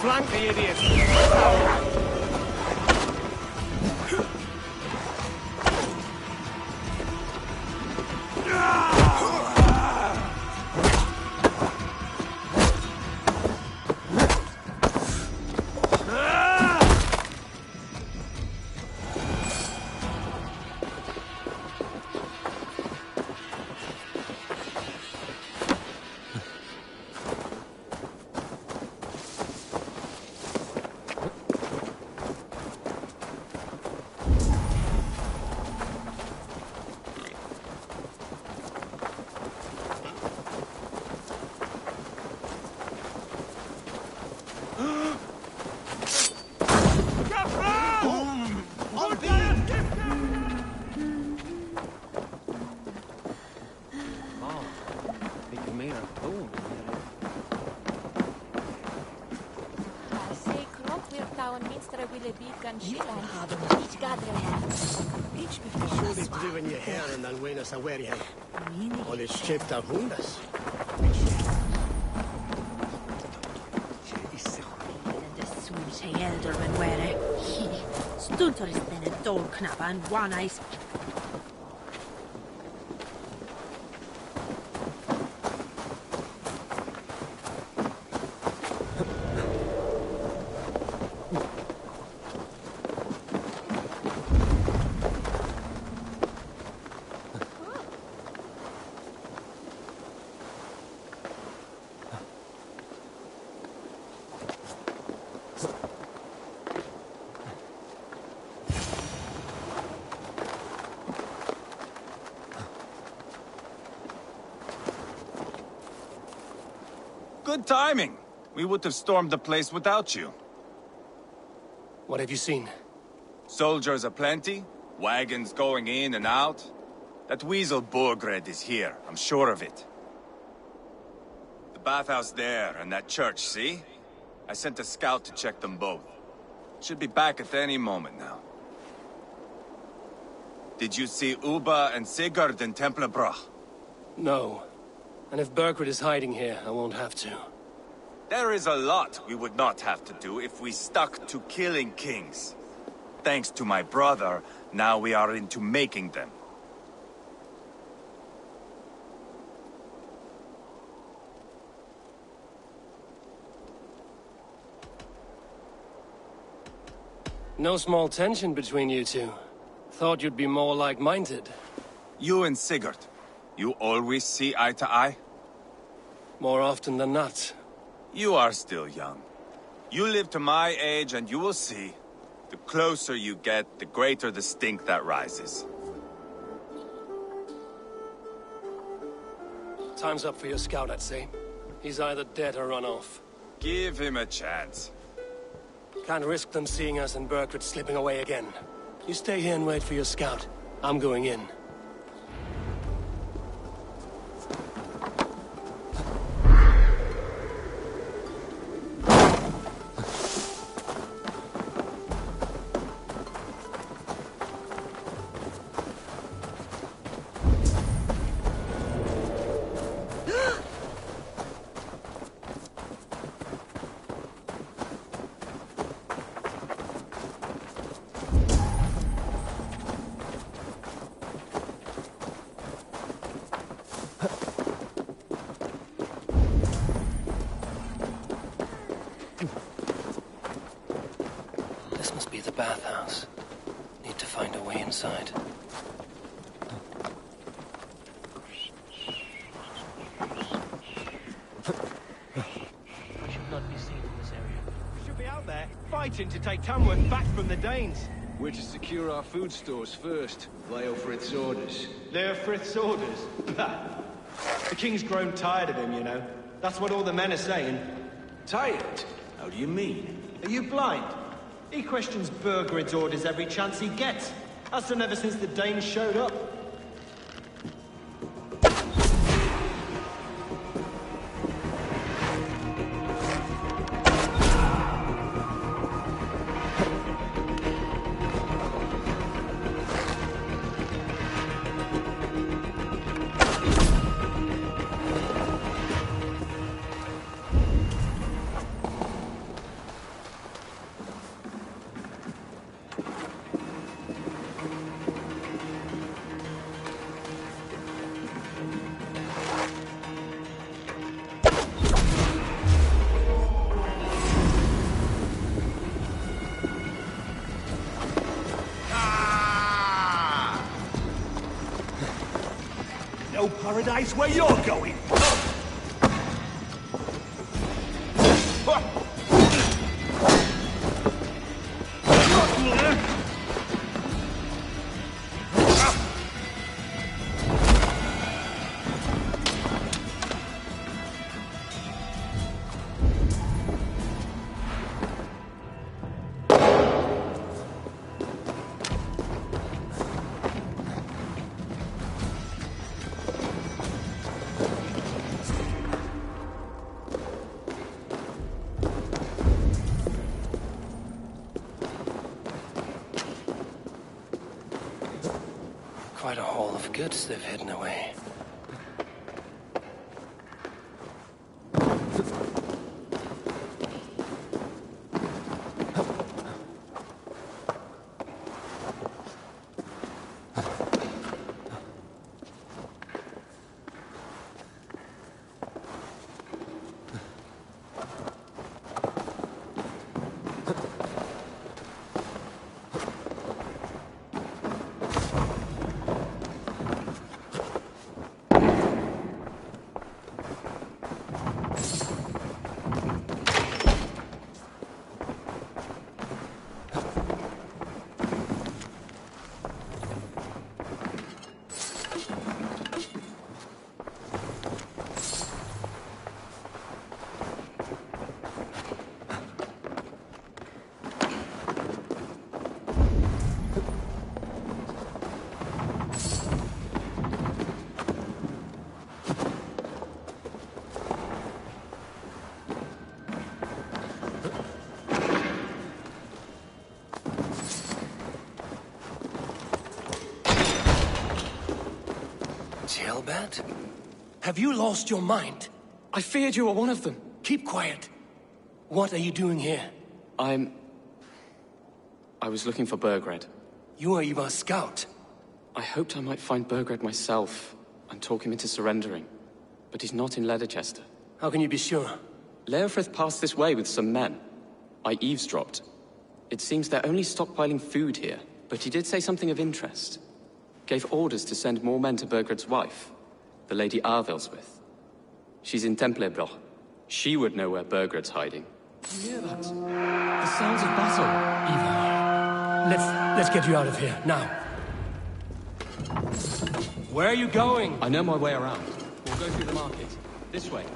Flank the idiot! Surely driven your hair and then win us a weary. All is shaped out hundas. Sweet elderman were he stunter is then a dull knap and one eyes. Good timing. We would have stormed the place without you. What have you seen? Soldiers aplenty, wagons going in and out. That weasel Borgred is here, I'm sure of it. The bathhouse there and that church, see? I sent a scout to check them both. Should be back at any moment now. Did you see Uba and Sigurd in Templebroch? No. And if Berkred is hiding here, I won't have to. There is a lot we would not have to do if we stuck to killing kings. Thanks to my brother, now we are into making them. No small tension between you two. Thought you'd be more like-minded. You and Sigurd, you always see eye to eye? More often than not. You are still young. You live to my age and you will see. The closer you get, the greater the stink that rises. Time's up for your scout, I'd say. He's either dead or run off. Give him a chance. Can't risk them seeing us and Berkred slipping away again. You stay here and wait for your scout. I'm going in. inside. I should not be seen in this area. We should be out there, fighting to take Tamworth back from the Danes. We're to secure our food stores first. Leofrith's orders. Leofrith's orders? The king's grown tired of him, you know. That's what all the men are saying. Tired? How do you mean? Are you blind? He questions Burgred's orders every chance he gets. Has done ever since the Danes showed up. No paradise where you're going! Quite a haul of goods they've hidden away. Hellbat? Have you lost your mind? I feared you were one of them. Keep quiet. What are you doing here? I was looking for Burgred. You are Ivar's scout. I hoped I might find Burgred myself and talk him into surrendering. But he's not in Leicester. How can you be sure? Leofrith passed this way with some men. I eavesdropped. It seems they're only stockpiling food here, but he did say something of interest. Gave orders to send more men to Burgred's wife, the Lady Arvelswith. She's in Templebroch. She would know where Burgred's hiding. You hear that? The sounds of battle. Ivar, let's get you out of here, now. Where are you going? I know my way around. We'll go through the market. This way.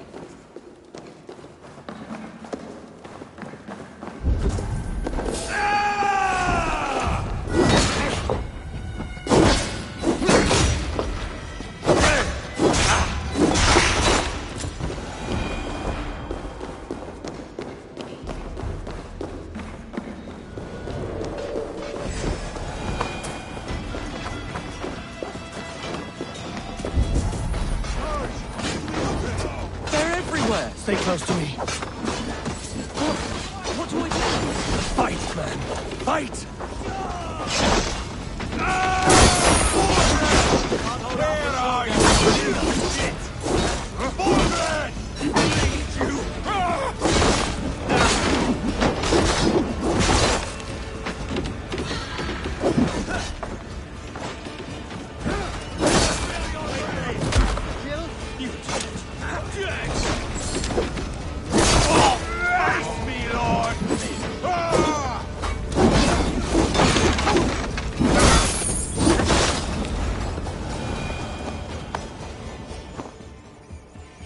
Stay close to me. What do I do? Fight, man. Fight! Where are you? Shit! Forward! We need you!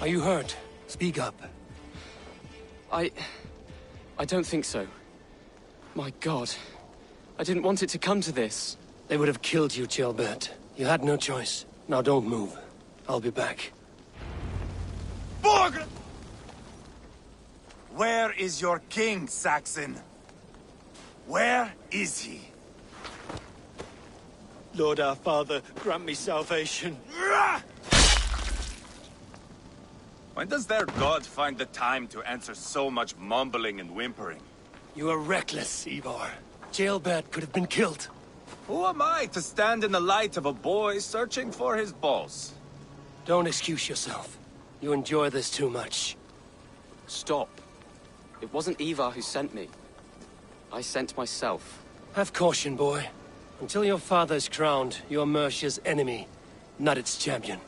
Are you hurt? Speak up. I don't think so. My God. I didn't want it to come to this. They would have killed you, Gilbert. You had no choice. Now don't move. I'll be back. Borg! Where is your king, Saxon? Where is he? Lord our Father, grant me salvation. When does their god find the time to answer so much mumbling and whimpering? You are reckless, Ivar. Jailbird could have been killed. Who am I to stand in the light of a boy searching for his balls? Don't excuse yourself. You enjoy this too much. Stop. It wasn't Ivar who sent me. I sent myself. Have caution, boy. Until your father's crowned, you're Mercia's enemy, not its champion.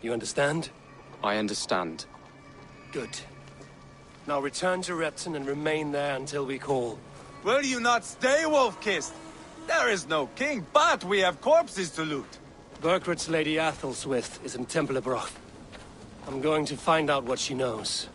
You understand? I understand. Good. Now return to Repton and remain there until we call. Will you not stay, Wolf-Kissed? There is no king, but we have corpses to loot. Burgred's Lady Athelstwith is in Templebroch. I'm going to find out what she knows.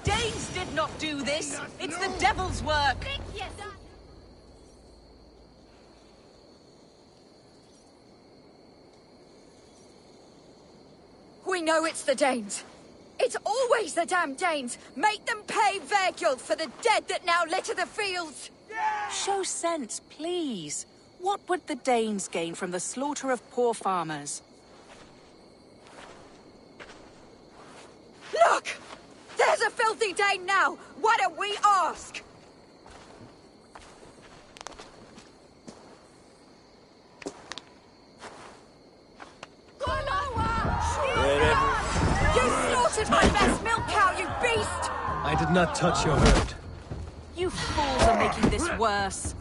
Danes did not do this! It's the devil's work! We know it's the Danes. It's always the damn Danes! Make them pay Verguld for the dead that now litter the fields! Show sense, please. What would the Danes gain from the slaughter of poor farmers? Look! There's a filthy Dane now! Why don't we ask? You slaughtered my best milk cow, you beast! I did not touch your herd. You fools are making this worse.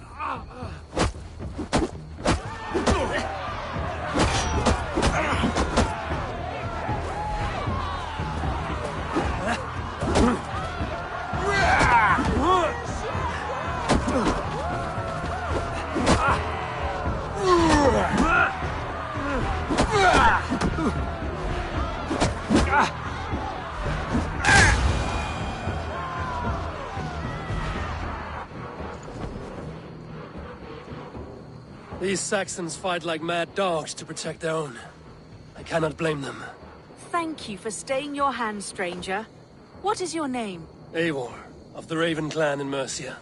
These Saxons fight like mad dogs to protect their own. I cannot blame them. Thank you for staying your hand, stranger. What is your name? Eivor, of the Raven clan in Mercia.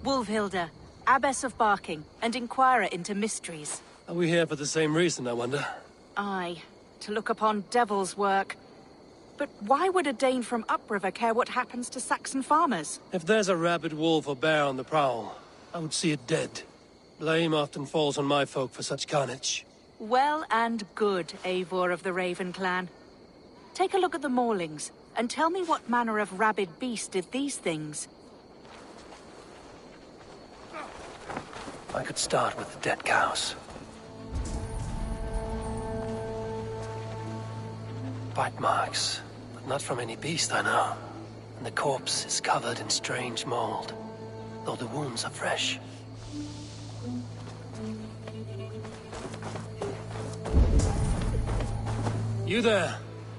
Wolfhilda, Abbess of Barking, and Inquirer into mysteries. Are we here for the same reason, I wonder? Aye, to look upon devil's work. But why would a Dane from upriver care what happens to Saxon farmers? If there's a rabid wolf or bear on the prowl, I would see it dead. Blame often falls on my folk for such carnage. Well and good, Eivor of the Raven clan. Take a look at the maulings, and tell me what manner of rabid beast did these things. I could start with the dead cows. Bite marks, but not from any beast I know. And the corpse is covered in strange mold, though the wounds are fresh. You there?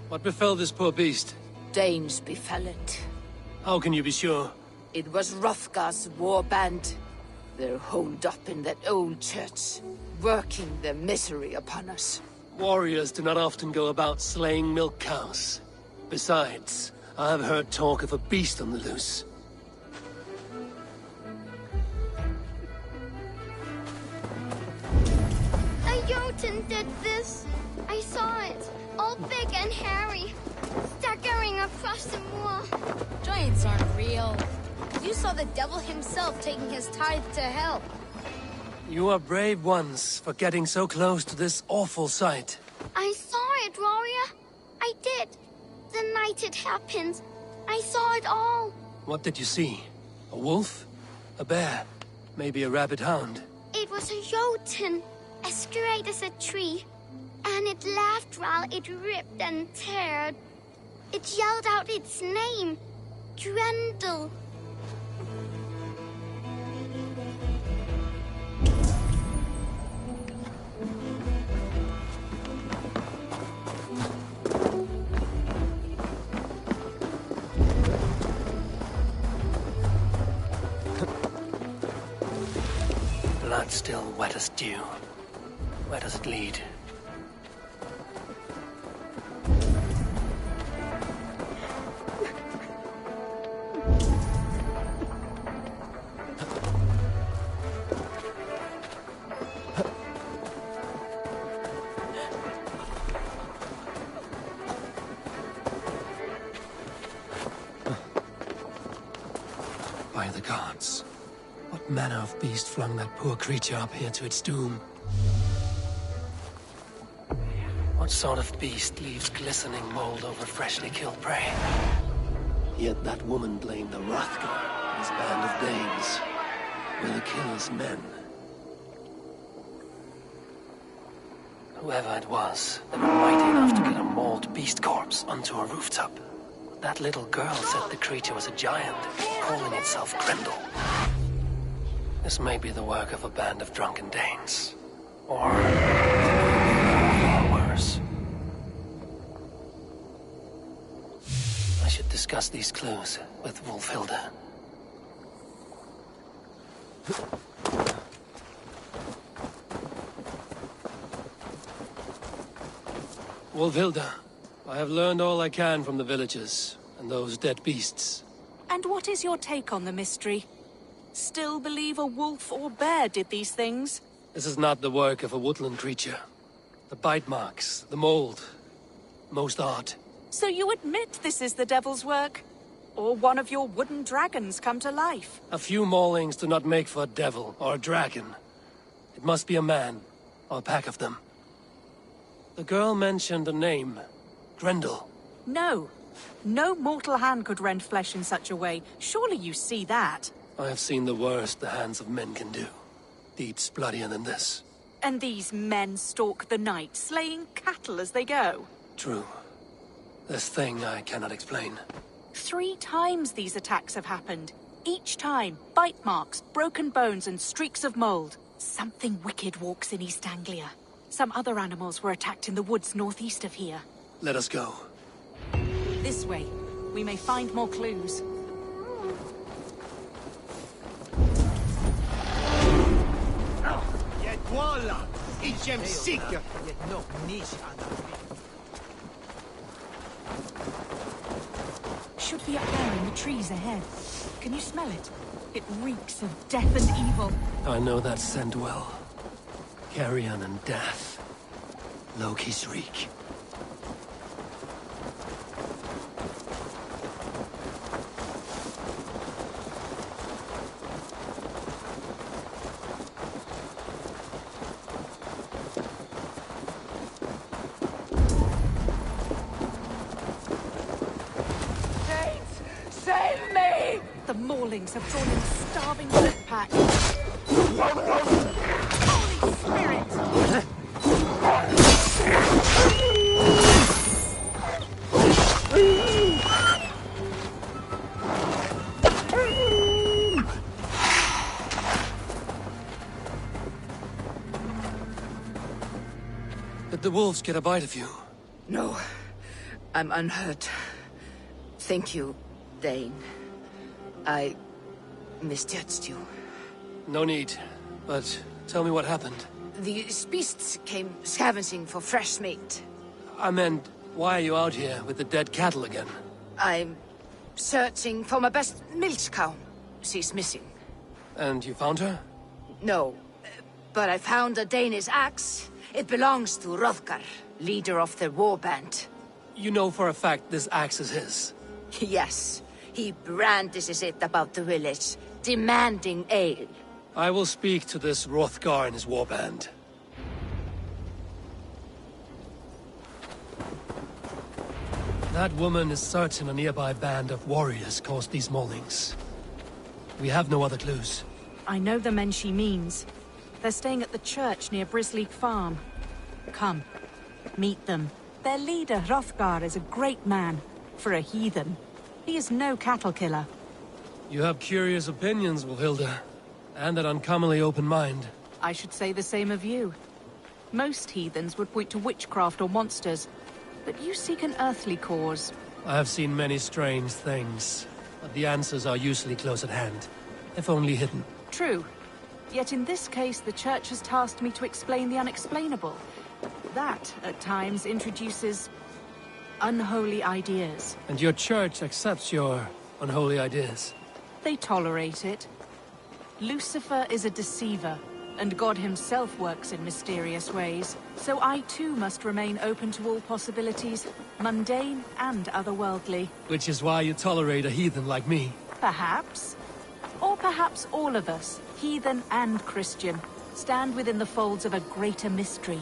What befell this poor beast? Danes befell it. How can you be sure? It was Hrothgar's war band. They're holed up in that old church, working their misery upon us. Warriors do not often go about slaying milk cows. Besides, I have heard talk of a beast on the loose. A Jotun did this. I saw it. All big and hairy. Staggering across the moor. Giants aren't real. You saw the devil himself taking his tithe to hell. You are brave ones for getting so close to this awful sight. I saw it, warrior. I did. The night it happened. I saw it all. What did you see? A wolf? A bear? Maybe a rabid hound? It was a Jotun, as straight as a tree. And it laughed while it ripped and teared. It yelled out its name, Grendel. Blood still wet as dew. Where does it lead? By the gods, what What manner of beast flung that poor creature up here to its doom? What sort of beast leaves glistening mold over freshly killed prey? Yet that woman blamed the Hrothgar and his band of Danes. Were the killer's men. Whoever it was, they were mighty enough to get a mauled beast corpse onto a rooftop. That little girl said the creature was a giant, calling itself Grendel. This may be the work of a band of drunken Danes. Or far worse. I should discuss these clues with Wulfhilda. Wulfhilda, I have learned all I can from the villagers and those dead beasts. And what is your take on the mystery? Still believe a wolf or bear did these things? This is not the work of a woodland creature. The bite marks, the mold, most art. So you admit this is the devil's work? Or one of your wooden dragons come to life? A few maulings do not make for a devil or a dragon. It must be a man, or a pack of them. The girl mentioned a name. Grendel. No. No mortal hand could rend flesh in such a way. Surely you see that. I have seen the worst the hands of men can do. Deeds bloodier than this. And these men stalk the night, slaying cattle as they go. True. This thing I cannot explain. 3 times these attacks have happened. Each time, bite marks, broken bones, and streaks of mold. Something wicked walks in East Anglia. Some other animals were attacked in the woods northeast of here. Let us go. This way. We may find more clues. Voila! Idźem sick! Should be up there in the trees ahead. Can you smell it? It reeks of death and evil. I know that scent well. Carrion and death. Loki's reek. Save me! The Maulings have drawn in a starving wolf pack. Holy Spirit! Did the wolves get a bite of you? No, I'm unhurt. Thank you, Dane. I misjudged you. No need. But tell me what happened. These beasts came scavenging for fresh meat. I meant, why are you out here with the dead cattle again? I'm searching for my best milch cow. She's missing. And you found her? No, but I found a Danish axe. It belongs to Hrothgar, leader of the warband. You know for a fact this axe is his? Yes. He brandishes it about the village, demanding ale. I will speak to this Hrothgar and his warband. That woman is certain a nearby band of warriors caused these maulings. We have no other clues. I know the men she means. They're staying at the church near Brisleek Farm. Come, meet them. Their leader, Hrothgar, is a great man. For a heathen. He is no cattle killer. You have curious opinions, Wulfhilda. And an uncommonly open mind. I should say the same of you. Most heathens would point to witchcraft or monsters. But you seek an earthly cause. I have seen many strange things. But the answers are usually close at hand. If only hidden. True. Yet in this case, the Church has tasked me to explain the unexplainable. That, at times, introduces unholy ideas. And your Church accepts your unholy ideas? They tolerate it. Lucifer is a deceiver, and God himself works in mysterious ways. So I too must remain open to all possibilities, mundane and otherworldly. Which is why you tolerate a heathen like me. Perhaps. Or perhaps all of us, heathen and Christian, stand within the folds of a greater mystery.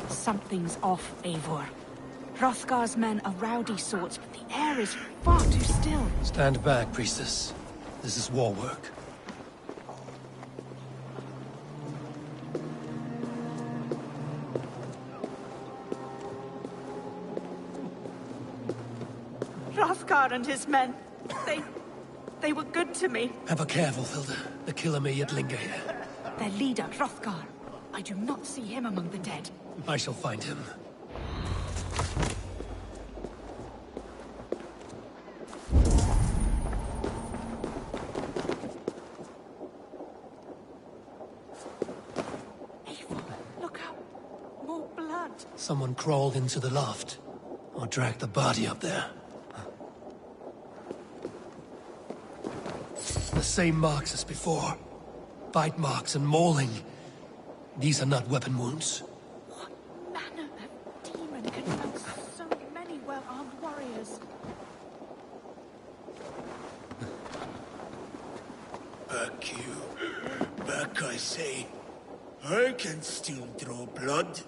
Something's off, Eivor. Hrothgar's men are rowdy sorts, but the air is far too still. Stand back, priestess. This is war work. Hrothgar and his men, they were good to me. Ever careful, Hilda. The killer may yet linger here. Their leader, Hrothgar. I do not see him among the dead. I shall find him. Look out! More blood! Someone crawled into the loft. Or dragged the body up there. The same marks as before. Bite marks and mauling. These are not weapon wounds. What manner of demon can mount so many well-armed warriors? Back you. Back, I say. I can still draw blood.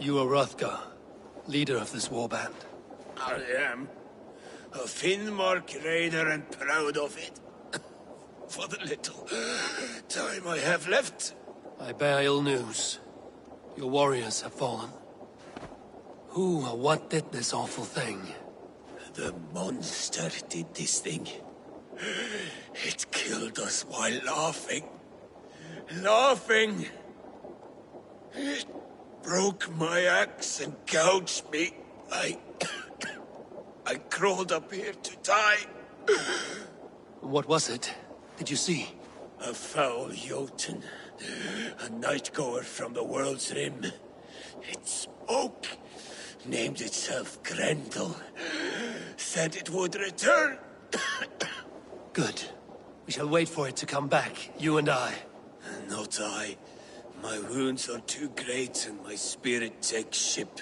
You are Hrothgar, leader of this warband. I am. A Finnmark raider and proud of it. For the little time I have left. I bear ill news. Your warriors have fallen. Who or what did this awful thing? The monster did this thing. It killed us while laughing. Laughing! It broke my axe and gouged me. I crawled up here to die. What was it? Did you see? A foul Jotun. A night-goer from the world's rim. It spoke. Named itself Grendel. Said it would return. Good. We shall wait for it to come back, you and I. Not I. My wounds are too great and my spirit takes ship.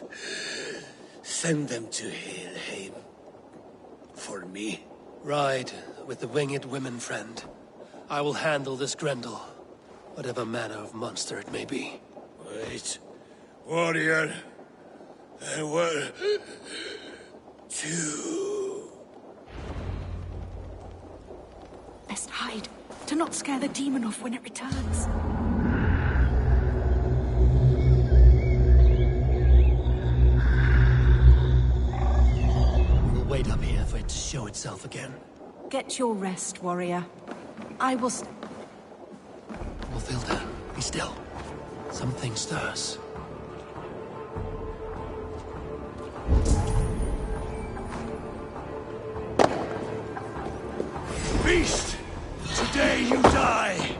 Send them to Helheim. For me. Ride with the winged women, friend. I will handle this Grendel, whatever manner of monster it may be. Wait. Warrior. There were... two. Best hide, to not scare the demon off when it returns. We'll wait up here for it to show itself again. Get your rest, warrior. I will Wolfhilda, be still. Something stirs. Beast! Today you die!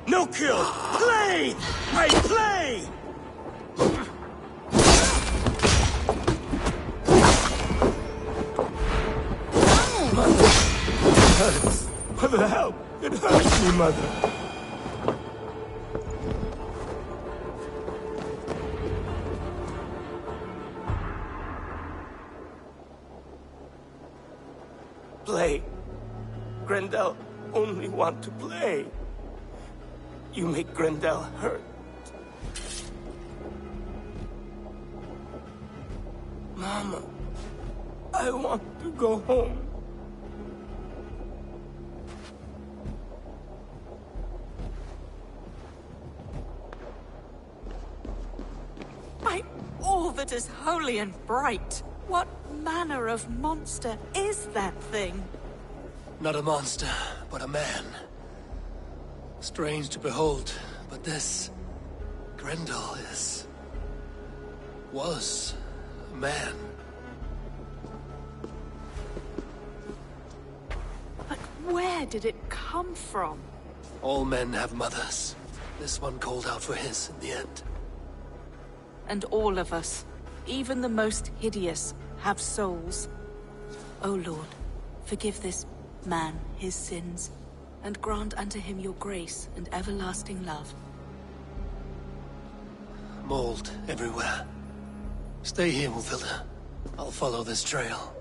No kill! Play! I play! Mother! It hurts. Mother, help! It hurts me, Mother! Play. Grendel only want to play. You make Grendel hurt. Mama, I want to go home. By all that is holy and bright, what manner of monster is that thing? Not a monster, but a man. Strange to behold, but this Grendel was a man. But where did it come from? All men have mothers. This one called out for his in the end. And all of us, even the most hideous, have souls. O Lord, forgive this man his sins, and grant unto him your grace and everlasting love. Mold everywhere. Stay here, Mufilda. I'll follow this trail.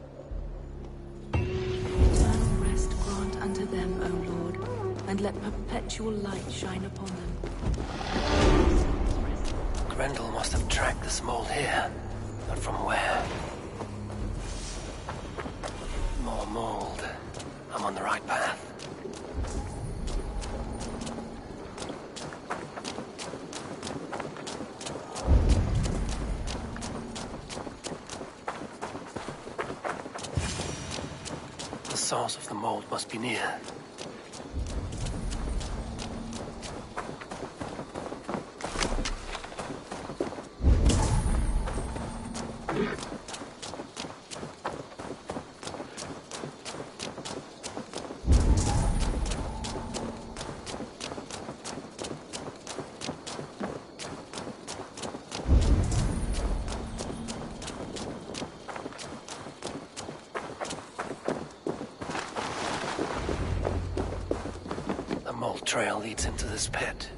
Eternal rest grant unto them, O Lord, and let perpetual light shine upon them. Grendel must have tracked this mold here, but from where? More mold. I'm on the right path. The source of the mold must be near. Trail leads into this pit.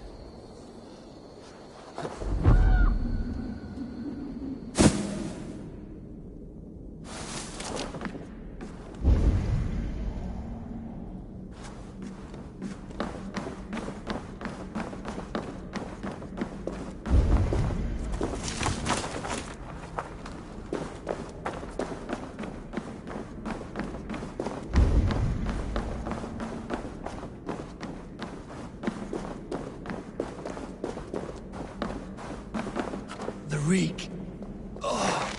Reek. Oh.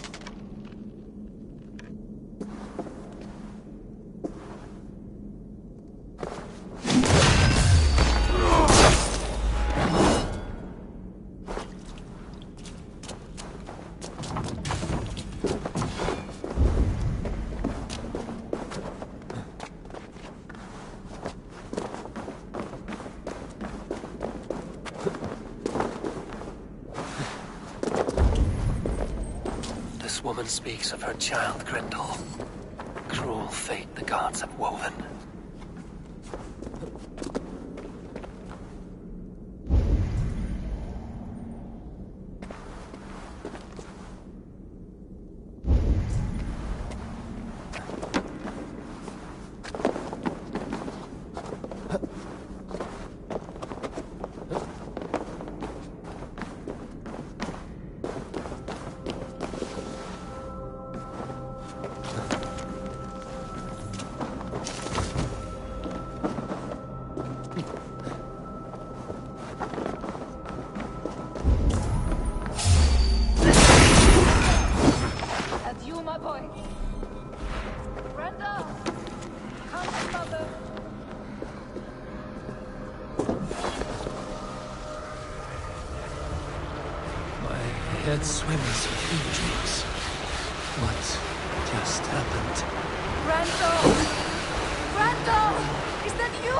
This woman speaks of her child, Grendel. Cruel fate the gods have woven. Head swims with dreams. What just happened? Grendel! Grendel! Is that you?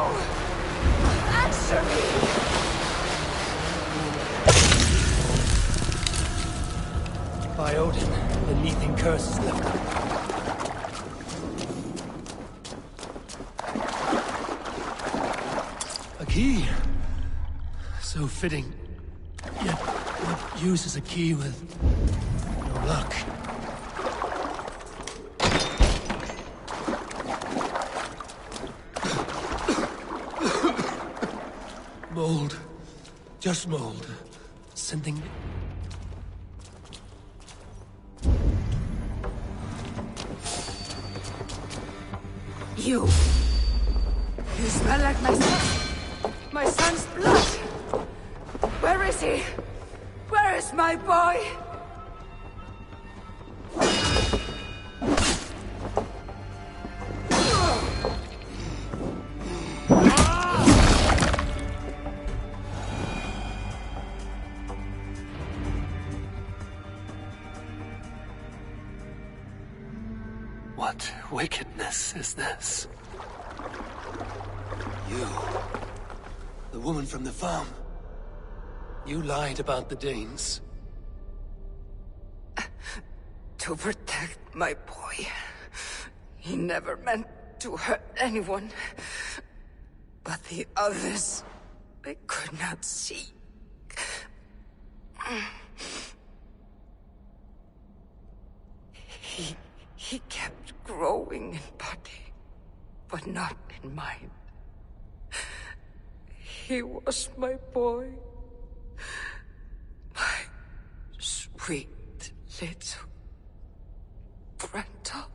Answer me! By Odin, the Neathing curse is lifted. A key. So fitting. Yet, what use is a key with no luck? Mold. Just mold. Sending... You smell like my son. My son's blood. Where is he? Where is my boy? What wickedness is this? You, the woman from the farm. You lied about the Danes. To protect my boy. He never meant to hurt anyone. But the others, they could not see. He kept growing in body, but not in mind. He was my boy. My sweet little Brenda.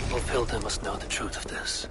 Fulfilled must know the truth of this.